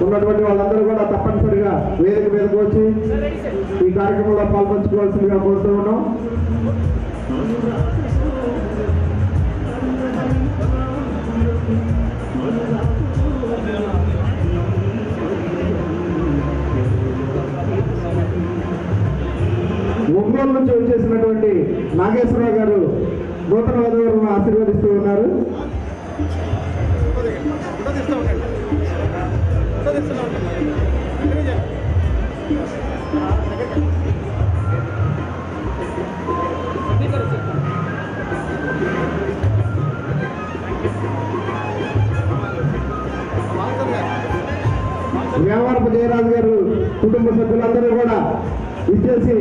S5: ఉన్నటువంటి వాళ్ళందరూ కూడా తప్పనిసరిగా వేదిక మీదకు వచ్చి ఈ కార్యక్రమంలో పాల్పంచుకోవాల్సిందిగా కోరుతూ ఉన్నాం. నాగేశ్వరరావు గారు నూతన వధువులను ఆశీర్వదిస్తూ ఉన్నారు. వ్యాపారపు జయరాజు గారు కుటుంబ సభ్యులందరూ కూడా ఇచ్చేసి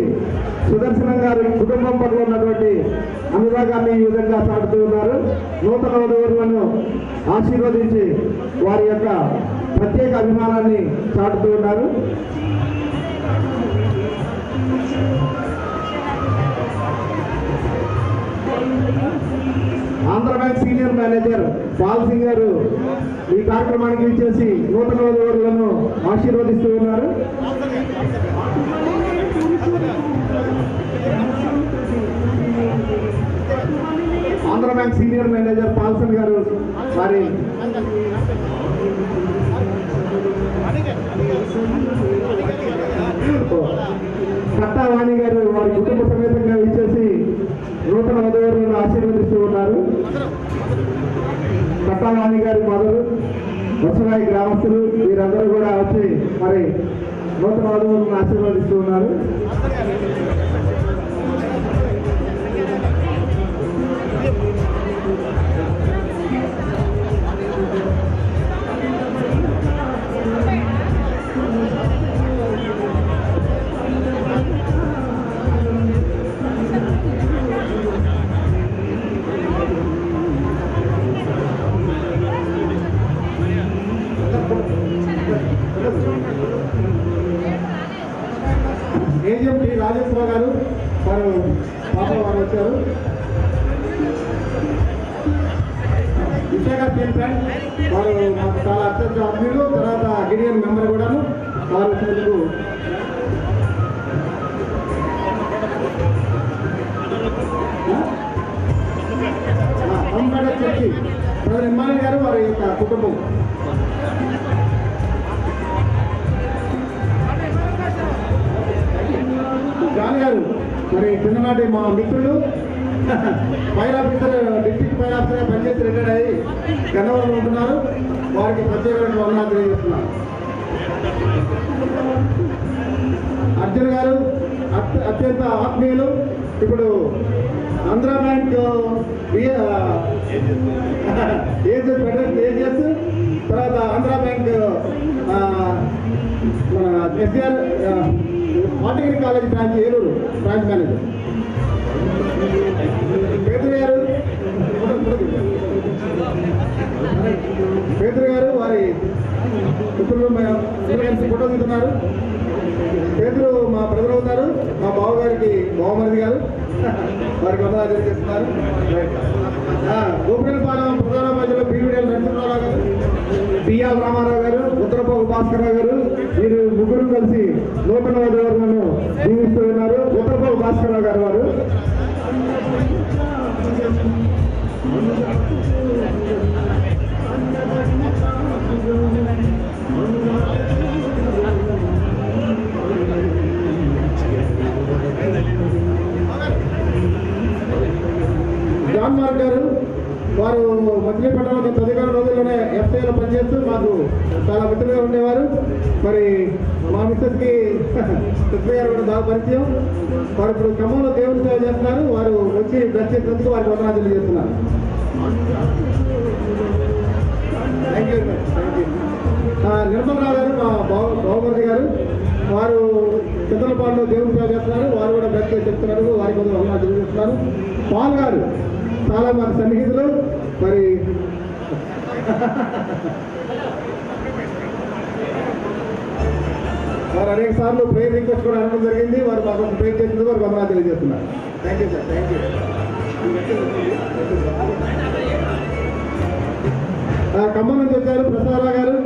S5: సుదర్శనం గారి కుటుంబం పట్ల ఉన్నటువంటి అనురాగాన్ని ఈ విధంగా చాటుతూ ఉన్నారు. నూతన వధువులను ఆశీర్వదించి వారి యొక్క ప్రత్యేక అభిమానాన్ని చాటుతూ ఉన్నారు. Andhra Bank senior manager Pal Singh గారు ఈ కార్యక్రమానికి ఇచ్చేసి నూతన వధువులను ఆశీర్వదిస్తూ ఉన్నారు. Andhra Bank senior manager Paulson గారు వారి కట్టావాణి గారు వారి కుటుంబ సమేతంగా ఇచ్చేసి నూతన వధువులను ఆశీర్వదిస్తూ ఉన్నారు. కట్టావాణి గారి మదరు వసరాయి గ్రామస్తులు వీరందరూ కూడా వచ్చి మరి నూతన వధువులను ఆశీర్వదిస్తూ ఉన్నారు. ఏజెంట్ రాజేశ్వరరావు గారు వారు పాప వారు వచ్చారు. విశాఖ స్టీల్ ప్లాంట్ వారు మాకు చాలా అత్యంత ఆత్మీయులు, తర్వాత గిడియన్ మెంబర్ కూడాను. వారు వచ్చినందుకు హంపేట చర్చి బ్రదర్ ఇమ్మాని గారు వారి యొక్క కుటుంబం. జాన్ గారు మరి చిన్ననాటి మా మిత్రులు ఫైర్ ఆఫీసర్, డిస్ట్రిక్ట్ ఫైర్ ఆఫీసర్గా పనిచేసి రిటైర్డ్ అయ్యి గన్నవరంలో ఉంటున్నారు. వారికి ప్రత్యేకమైన వందనాలు తెలియజేస్తున్నారు. అర్జున్ గారు అత్యంత ఆత్మీయులు. ఇప్పుడు ఆంధ్ర బ్యాంక్ ఏజెస్, తర్వాత ఆంధ్ర బ్యాంక్ మన SR polytechnic college branch Eluru branch manager పేదరు గారు వారి మిత్రులు కలిసి ఫోటో దిగుతున్నారు. పేదరు మా బ్రదర్ అవుతారు, మా బావగారికి బావమరిది గారు, వారికి వందనాలు తెలియజేస్తున్నారు. గోపురేలపాలెం ప్రధాన మధ్యలో బీవీడీఎల్ నరసింహరావు గారు, బిఆర్ రామారావు గారు, ఉత్తరపోగు భాస్కరరావు గారు, వీరు ముగ్గురు కలిసి నూతన వధువులను జీవిస్తూ ఉన్నారు. ఉత్తరపోగు భాస్కరరావు గారు వారు జాన్ మార్క్ గారు వారు మచిలీపట్నంలో చదువుకున్న రోజుల్లోనే ఎఫ్ఐలో పనిచేస్తూ మాకు చాలా మిత్రులుగా ఉండేవారు. మరి మా మిస్సెస్కి సుబ్బయ్య గారు కూడా బాగా పరిచయం. వారు ఇప్పుడు ఖమ్మంలో దేవుని సేవ చేస్తున్నారు. వారు వచ్చి బ్రష్ చేసినందుకు వారికి వందనాలు తెలియజేస్తున్నారు. Thank you very much. Thank you. Nirmalarao గారు మా బావమరిది గారు, వారు చింతలపాడులో దేవుని సేవ చేస్తున్నారు. వారు కూడా బ్రష్ చేసి చెప్తున్నారు. వారికి కొంచెం వందనాలు తెలియజేస్తున్నారు. పాల్ గారు చాలా మాకు సన్నిహితులు. మరి వారు అనేక సార్లు ప్రేయర్ రిక్వెస్ట్ కూడా అనడం జరిగింది. వారు మాకు ప్రేయర్ చేసినందుకు వారు వందనాలు తెలియజేస్తున్నారు. Thank you sir. Thank you. Khammam నుంచి వచ్చారు ప్రసాదరావు గారు,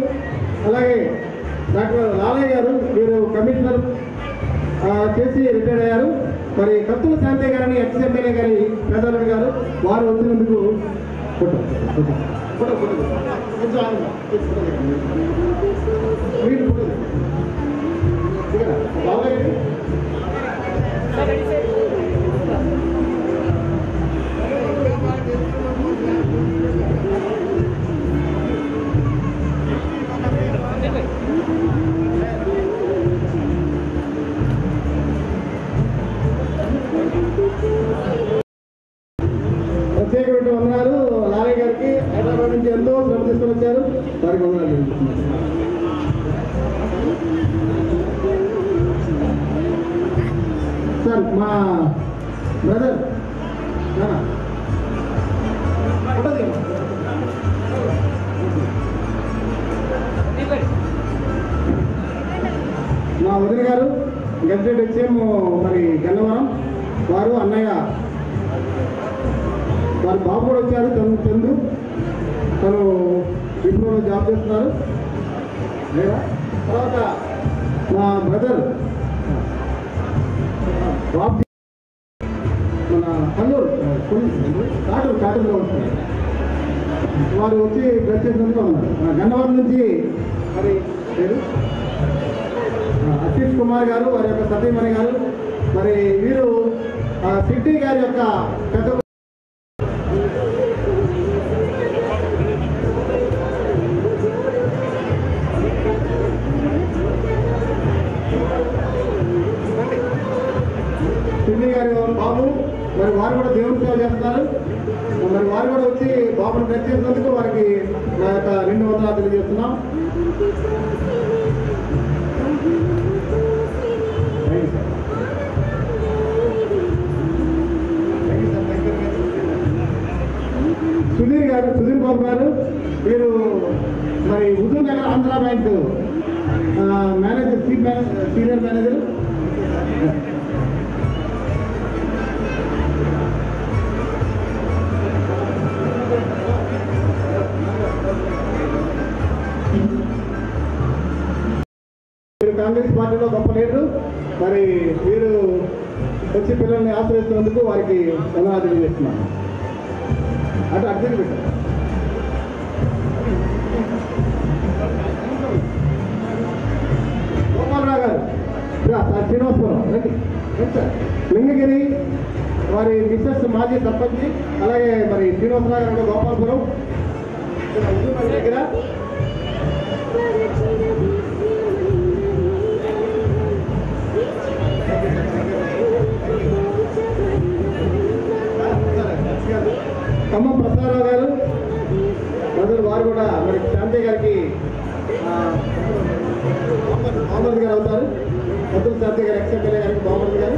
S5: అలాగే డాక్టర్ లాలయ్య గారు, వీరు కమిషనర్ చేసి రిటైర్ అయ్యారు. మరి కత్తుల శాంతి గారిని ఎక్స్ఎమ్మెల్యే గారి పేదలుడు గారు, వారు వచ్చినందుకు ప్రత్యేకమైన వందనాలు లాలయ్య గారికి. హైదరాబాద్ నుంచి ఎంతో శ్రమ తీసుకొని వచ్చారు, వారికి వందనాలు తెలుపుతున్నాను. సార్ మా బ్రదర్ మా వదిన గారు గెజిటెడ్ హెచ్ఎం మరి గన్నవరం వారు, అన్నయ్య వారి బాబు కూడా వచ్చారు చందు, తను విప్రోలో జాబ్ చేస్తున్నారు. తర్వాత మా బ్రదర్ బాబు మన కల్లూరు కాటూరులో వస్తున్నారు, వారు వచ్చి బ్లడ్ చేసినందుకు ఉన్నారు. గన్నవరం నుంచి మరి పేరు అశీష్ కుమార్ గారు, వారి యొక్క సతీమణి గారు, మరి వీరు సిటీ గారి యొక్క పెద్ద సిటీ గారి బాబు, మరి వారు కూడా దేవుని సేవ చేస్తున్నారు. మరి వారు కూడా వచ్చి బాబును బ్లెస్ చేసినందుకు వారికి నా యొక్క 200 తెలియజేస్తున్నాం. సుధీర్ బాబు గారు, వీరు మరి Huzur Nagar Andhra bank manager, senior manager. వీరు కాంగ్రెస్ పార్టీలో గొప్ప లీడరు. మరి వీరు వచ్చి పిల్లల్ని ఆశ్రయిస్తున్నందుకు వారికి ధన్యవాదాలు తెలియజేస్తున్నాను. అటు అర్జున్ పెట్టారు. గోపాలరావు గారు, శ్రీనివాసపురం రండి సార్. లింగగిరి వారి మిస్సెస్ మాజీ సర్పంచ్, అలాగే మరి శ్రీనివాసరావు గారు గోపాలపురం దగ్గర. ఖమ్మం ప్రసాదరావు గారు మొదలు, వారు కూడా మరి శాంతి గారికి బామర్ది గారు అవుతారు. మొదలు శాంతి గారు ఎక్స్ఎమ్మెల్యే గారికి బామర్ది గారు.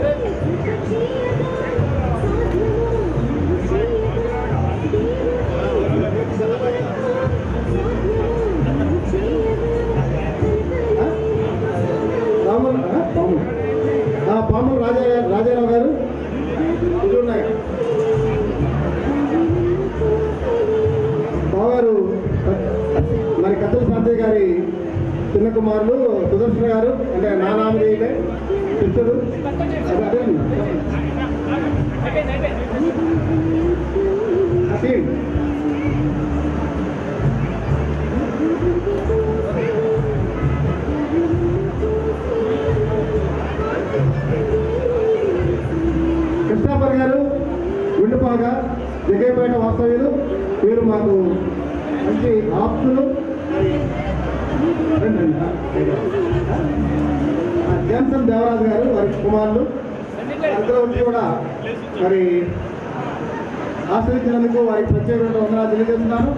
S5: పాములు రాజారావు గారు హుజూర్నగర్. బావారు మరి కత్తల శాంతి గారి చిన్న కుమారులు సుదర్శన గారు, అంటే నా నామదేయులే శిష్యుడు. అదే టీం కృష్ణాపర్ గారు, గుండెపాక, జగ్గైపేట వాస్తవ్యులు. వీరు మాకు మంచి ఆప్తులు. జాన్సన్ దేవరాజు గారు, వారి కుమారులు. అందరూ వచ్చి కూడా మరి ఆశ్రయించినందుకు వారికి ప్రత్యేకమైన వందనాలు తెలియజేస్తున్నాను.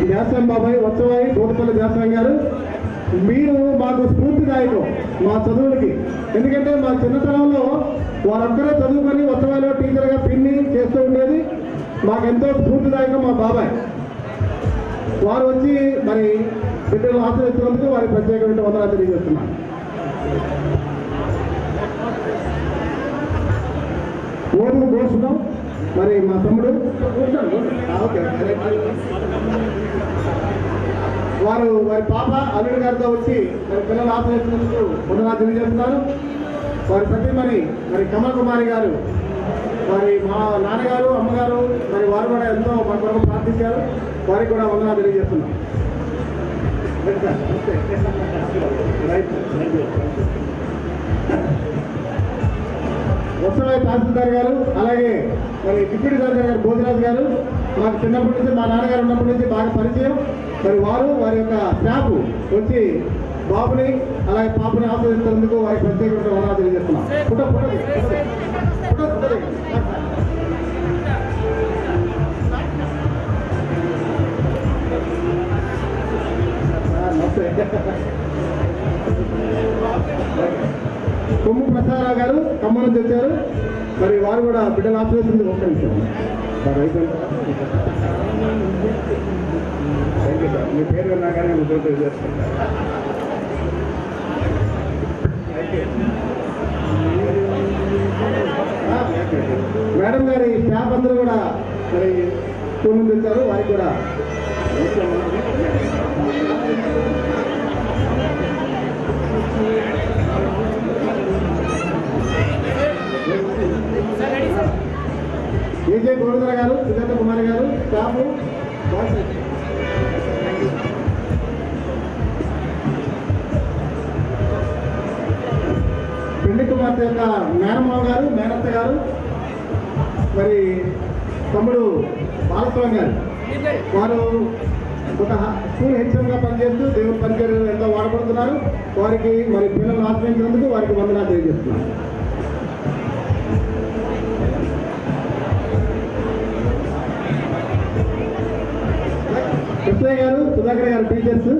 S5: వ్యాసం బాబాయ్ వచ్చవాయి తోటపల్లి వ్యాసం గారు, మీరు మాకు స్ఫూర్తిదాయకం మా చదువులకి. ఎందుకంటే మా చిన్నతనంలో వారొక్కరే చదువుకొని వచ్చవాయిలో టీచర్గా పిన్ని చేస్తూ ఉండేది. మాకెంతో స్ఫూర్తిదాయకం మా బాబాయ్. వారు వచ్చి మరి బిడ్డలు ఆశ్రయిస్తున్నందుకు వారికి ప్రత్యేకమైన వందనాలు తెలియజేస్తున్నాను. ఓటు కోసుకున్నాం మరి మా తమ్ముడు వారు వారి పాప అల్లుడి గారితో వచ్చి మరి పిల్లలు ఆశ్రయిస్తున్నందుకు వందనాలు తెలియజేస్తున్నారు. వారి సతీమణి మరి కమల్ కుమారి గారు, వారి మా నాన్నగారు అమ్మగారు మరి వారు కూడా ఎంతో మన కొరకు ప్రార్థించారు. వారికి కూడా వందనాలు తెలియజేస్తున్నాం. వసరాయ తహసీల్దార్ గారు, అలాగే మరి డిప్యూటీ తహసీల్దార్ గారు భోజరాజు గారు మాకు చిన్నప్పటి నుంచి మా నాన్నగారు ఉన్నప్పటి నుంచి బాగా పరిచయం. మరి వారి యొక్క స్టాఫ్ వచ్చి బాబుని అలాగే పాపని ఆస్వాదించేందుకు వారికి ప్రత్యేకంగా వందనాలు తెలియజేస్తున్నాం. కొమ్ము ప్రసాదరావు గారు ఖమ్మం నుంచి వచ్చారు. మరి వారు కూడా బిడ్డలు ఆశ్రయిస్తుంది. ఒక్క నిమిషం మీ పేరు విన్నా కానీ మేడం గారి స్టాఫ్ అందరూ కూడా మరి స్కూల్ నుంచి వచ్చారు. వారికి కూడా ఏజే గోవిందరావు గారు, సుజాత కుమార్ గారు స్టాఫ్ పెళ్లి కుమార్తె యొక్క మేనమ్మ గారు, మేనత్త గారు, మరి తమ్ముడు బాలస్వామి గారు, వారు ఒక స్కూల్ హెచ్ఎంగా పనిచేస్తూ దేవుని పరిచయం ఎంతో వాడబడుతున్నారు. వారికి మరి పిల్లలను ఆశ్రయించినందుకు వారికి వందనాలు తెలియజేస్తున్నారు. కృష్ణయ్య గారు, సుధాకర్ గారు టీచర్స్,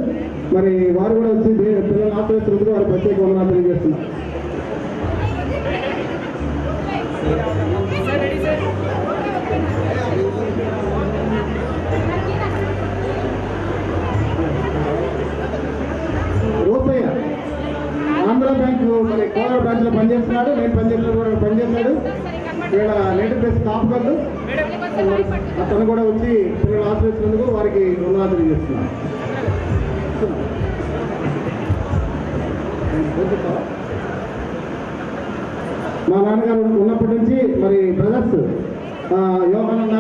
S5: మరి వారు కూడా వచ్చి పిల్లలను ఆశ్రయించినందుకు వారికి ప్రత్యేక వందనాలు తెలియజేస్తున్నారు. రోసయ్య ఆంధ్ర బ్యాంకు మరి కోలార్ బ్రాంచ్ లో పనిచేస్తున్నాడు. నేను పనిచేస్తున్నాడు. వీళ్ళ నేటివ్ ప్లేస్ కాపుగల్లు. అతను కూడా వచ్చి పిల్లలు ఆశ్రయించినందుకు వారికి వందనాలు తెలియజేస్తున్నాను. మా నాన్నగారు ఉన్నప్పటి నుంచి మరి బ్రదర్స్ యోగనన్న,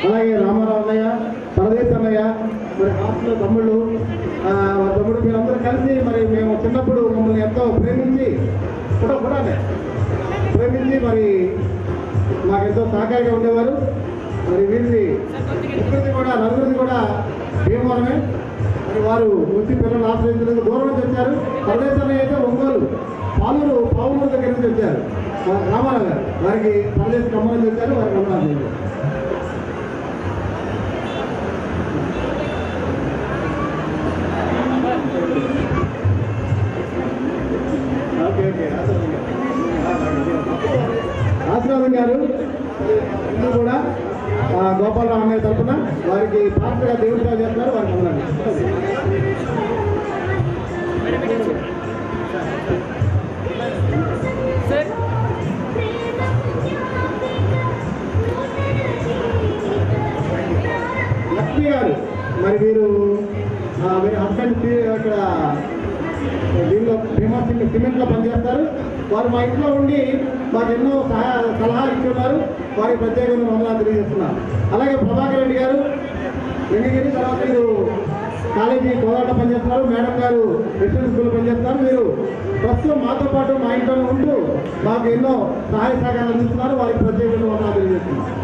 S5: అలాగే రామారావు అన్నయ్య, పరదేశ్ అన్నయ్య, మరి హాస్టల్ తమ్ముళ్ళు, తమ్ముడు మీరందరూ కలిసి మరి మేము చిన్నప్పుడు మమ్మల్ని ఎంతో ప్రేమించి మరి మాకెంతో సహకారిగా ఉండేవారు. మరి వీరిని నలుగురిది కూడా భీమవరమే. మరి వారు వచ్చి పిల్లలు ఆశ్రయించడానికి దూరం నుంచి వచ్చారు. పరదేశ్ అన్నయ్య అయితే ఒంగోలు పావులూరు దగ్గర నుంచి వచ్చారు. రామారావు గారు వారికి పరదేశ్ ఖమ్మం నుంచి వచ్చారు. వారికి వందనాలు. ఆశీర్వాదం గారు ఇల్లు కూడా గోపాలరావు అన్నయ్య తరఫున వారికి పాత్రగా దేవుడి సేవ చేస్తున్నారు. వారికి వందనాలు. లక్ష్మి గారు మరి వీరు హస్బెండ్ ఇక్కడ దీనిలో ఫేమస్ సిమెంట్లో పనిచేస్తారు. వారు మా ఇంట్లో ఉండి మాకు ఎన్నో సలహాలు ఇస్తున్నారు. వారికి ప్రత్యేకంగా వందనాలు తెలియజేస్తున్నారు. అలాగే ప్రభాకర్ రెడ్డి గారు వెంకగిరి, తర్వాత మీరు కాలేజీ కోదాట పనిచేస్తున్నారు. మేడం గారు రెసిడెన్షియల్ స్కూల్లో పనిచేస్తున్నారు. మీరు ప్రస్తుతం మాతో పాటు మా ఇంట్లోనే ఉంటూ మాకు ఎన్నో సహాయ సహకారాలు అందిస్తున్నారు. వారికి ప్రత్యేకంగా వందనాలు తెలియజేస్తున్నారు.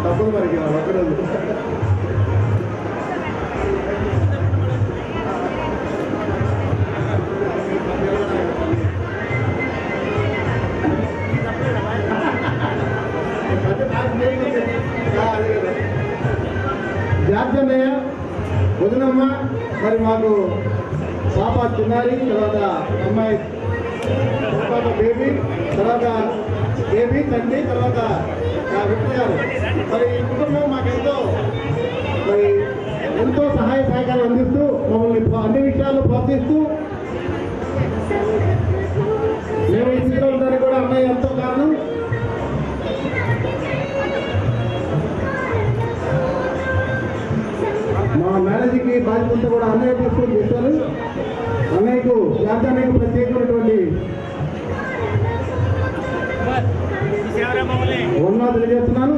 S5: తప్పదు మనకి ఒక్కరోజు. జార్జన్నయ్య, వదినమ్మ, మరి మాకు పాప చిన్నారి, తర్వాత అమ్మాయి, తర్వాత బేబీ, తర్వాత బేబీ తండ్రి, తర్వాత వ్యక్తి గారు. మరి ఈ కుటుంబం మాకెంతో సహాయ సహకారాలు అందిస్తూ మమ్మల్ని అన్ని విషయాల్లో ప్రోత్సహిస్తూ మేము ఈ స్థితిలో ఉండడానికి కూడా అన్నయ్య ఎంతో కారణం. మా మేనేజింగ్ బాధ్యత కూడా అన్నయ్య తీసుకొని చేశారు. అన్నయ్యకు యాజానికి ప్రత్యేకమైనటువంటి వందనాలు తెలియజేస్తున్నాను.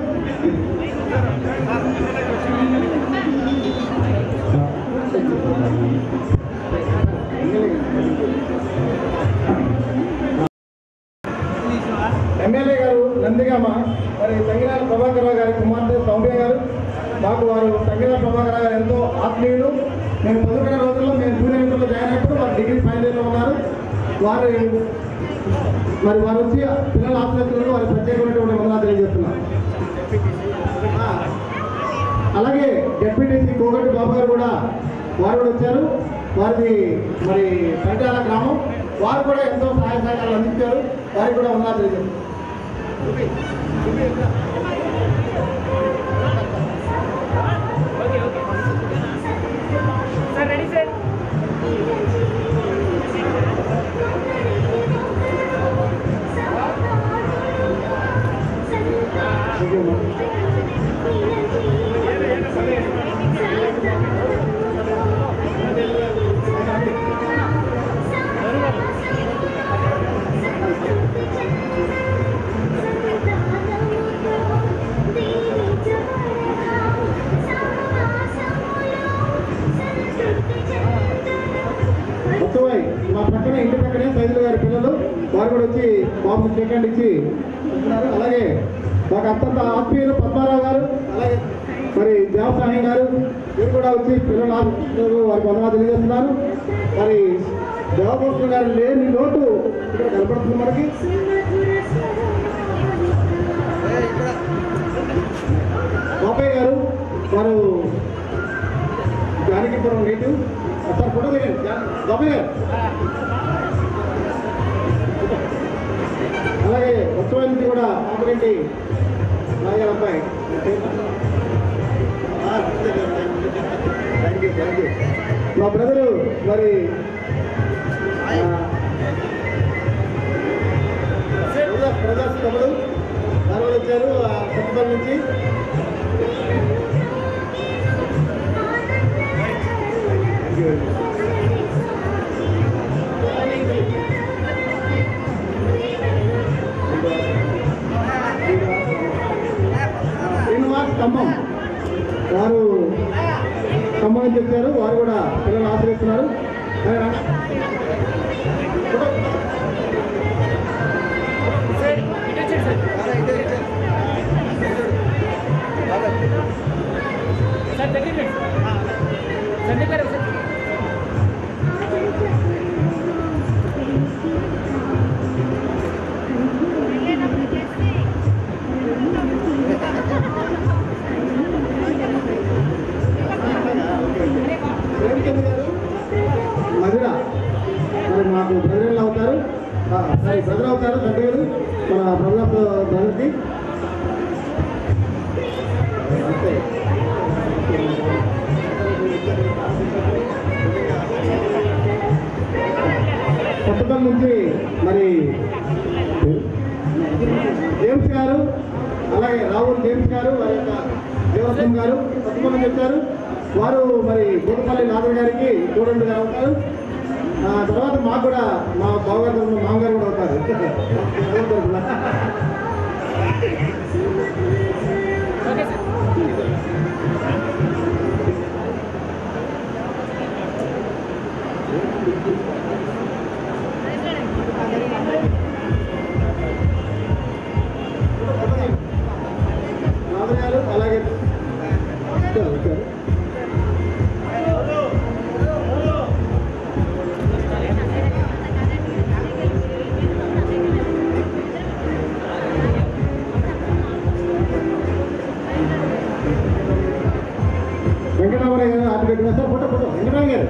S5: అత్తగారమ్మ మరి తంగిరాల ప్రభాకర్ రావు గారి కుమార్తె సౌమ్య గారు. మాకు వారు తంగిరాల ప్రభాకర్ రావు గారు ఎంతో ఆత్మీయులు. మేము 11 రోజుల్లో మేము జూనియర్ ఇంటర్లో జాయిన్ అయినప్పుడు వారు డిగ్రీ ఫైనల్ ఇయర్లో ఉన్నారు. వారు వచ్చి పిల్లల ఆసుపత్రులకు వారి ప్రత్యేకమైనటువంటి వందనాలు తెలియజేస్తున్నారు. అలాగే డెప్యూటీసీ కోగటి బాబు గారు కూడా వారు కూడా వచ్చారు. వారిది మరి పంటాల గ్రామం. వారు కూడా ఎంతో సహాయ సహకారాలు అందించారు. వారికి కూడా వందనాలు తెలియజేస్తున్నారు.
S6: Sir ready sir.
S5: మా పక్కన ఇంటి పక్కనే సైదులు గారి పిల్లలు వారు కూడా వచ్చి బాబుకి సెకండ్ ఇచ్చి ఇస్తున్నారు. అలాగే మాకు అత్యంత ఆత్మీయులు పద్మారావు గారు, అలాగే మరి దేవసాహి గారు వీరు కూడా వచ్చి పిల్లలు వారికి వందనాలు తెలియజేస్తున్నారు. మరి దేవభూషణ గారు లేని లోటు ఇక్కడ కనపడుతుంది మనకి. బాబాయ్ గారు వారు జానకిపురం నేటివ్. సార్ ఫోటో దిగండి బాబాయ్ గారు. అలాగే ఉత్సవం నుంచి కూడా ఆపరేంటి నాయర్ అబ్బాయి. మా బ్రదరు మరి ప్రజాస్ తమ్ముడు దానివల్ల వచ్చారు కొత్తపల్లి నుంచి. శ్రీనివాస్ ఖమ్మం వారు ఖమ్మం నుంచి వచ్చారు. వారు కూడా పిల్లలు ఆశ్రయిస్తున్నారు.
S6: సార్ దగ్గర సందీప్ గారు సార్.
S5: మధుర మరి మాకు బ్రదర్లు అవుతారు. బ్రదర్ అవుతారు తండ్రి గారు మన బ్రదర్ బ్రదర్కి. అంతే కొత్తపల్లి నుంచి మరి జేమ్స్ గారు, అలాగే రాహుల్ జేమ్స్ గారు, వారి యొక్క దేవస్వం గారు కొత్తపల్లి నుంచి వచ్చారు. వారు మరి గోటపల్లి నాథర్ గారికి చూడండి అవుతారు. తర్వాత మాకు కూడా మా బావగారు మామగారు కూడా అవుతారు.
S6: Okay sir.
S5: నాథర్ గారు అలాగే వెంకటరామయ్య గారు ఆపరేట్ సార్. ఫోటో వెంకటరామయ్య గారు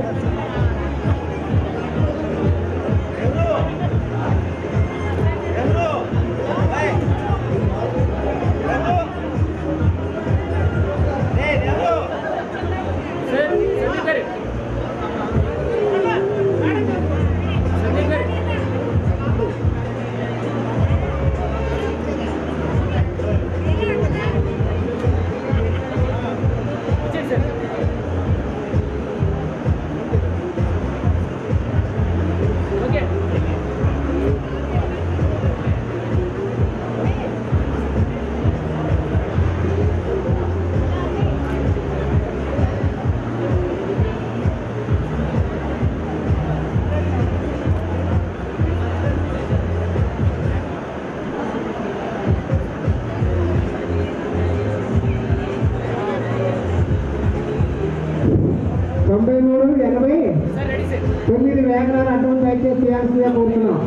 S5: 9 వేగనాలు అటువంటి దయచేసి చేయాల్సిందిగా కోరుతున్నాం.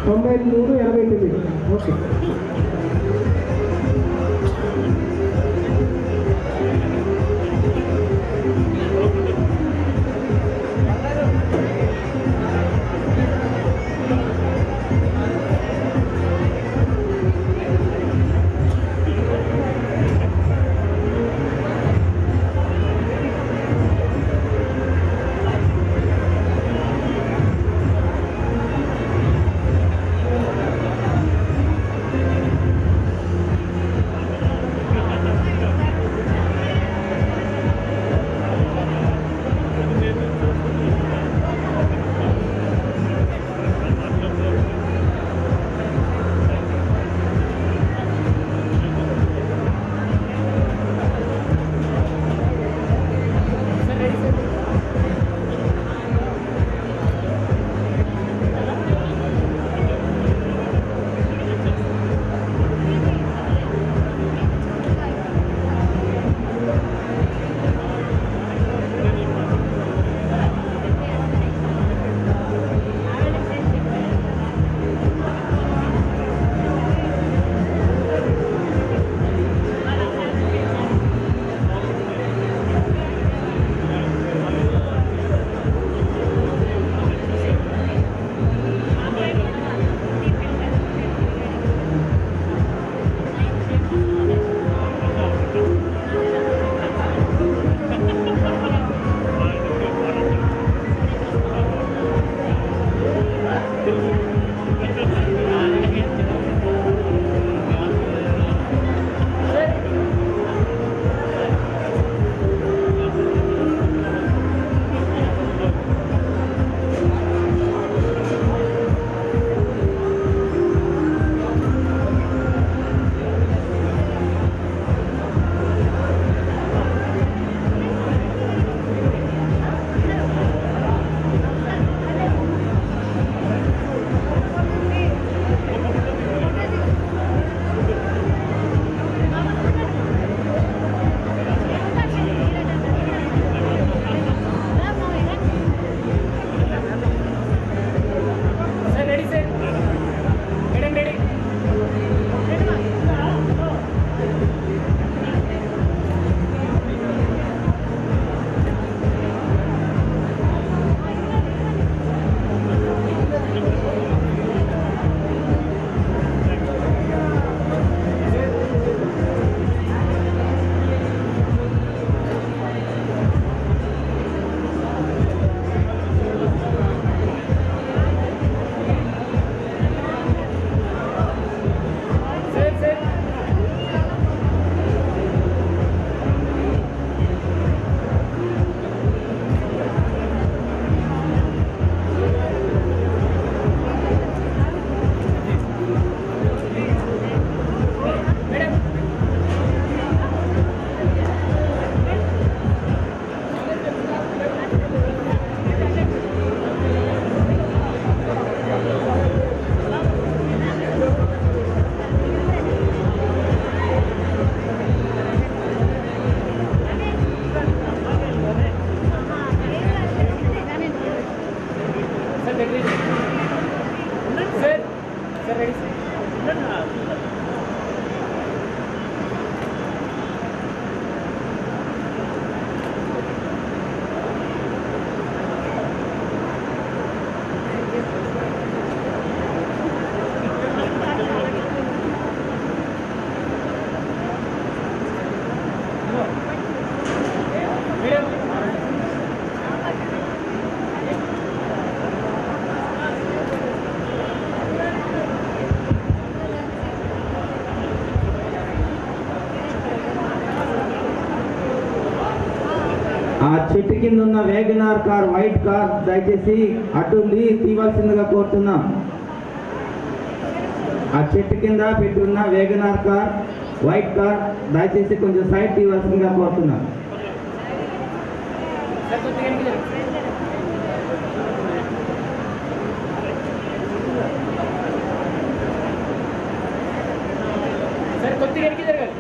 S5: 9389. ఓకే.
S7: ఆ చెట్టు కింద ఉన్న వేగనార్ కార్ వైట్ కార్ దయచేసి అటుంది తీవాల్సిందిగా కోరుతున్నాం. ఆ చెట్టు కింద పెట్టి ఉన్న వేగనార్ కార్ వైట్ కార్ దయచేసి కొంచెం సైడ్ తీవాల్సిందిగా కోరుతున్నాం.
S6: సార్ కొద్దిగా వెనక్కి జరగాలి.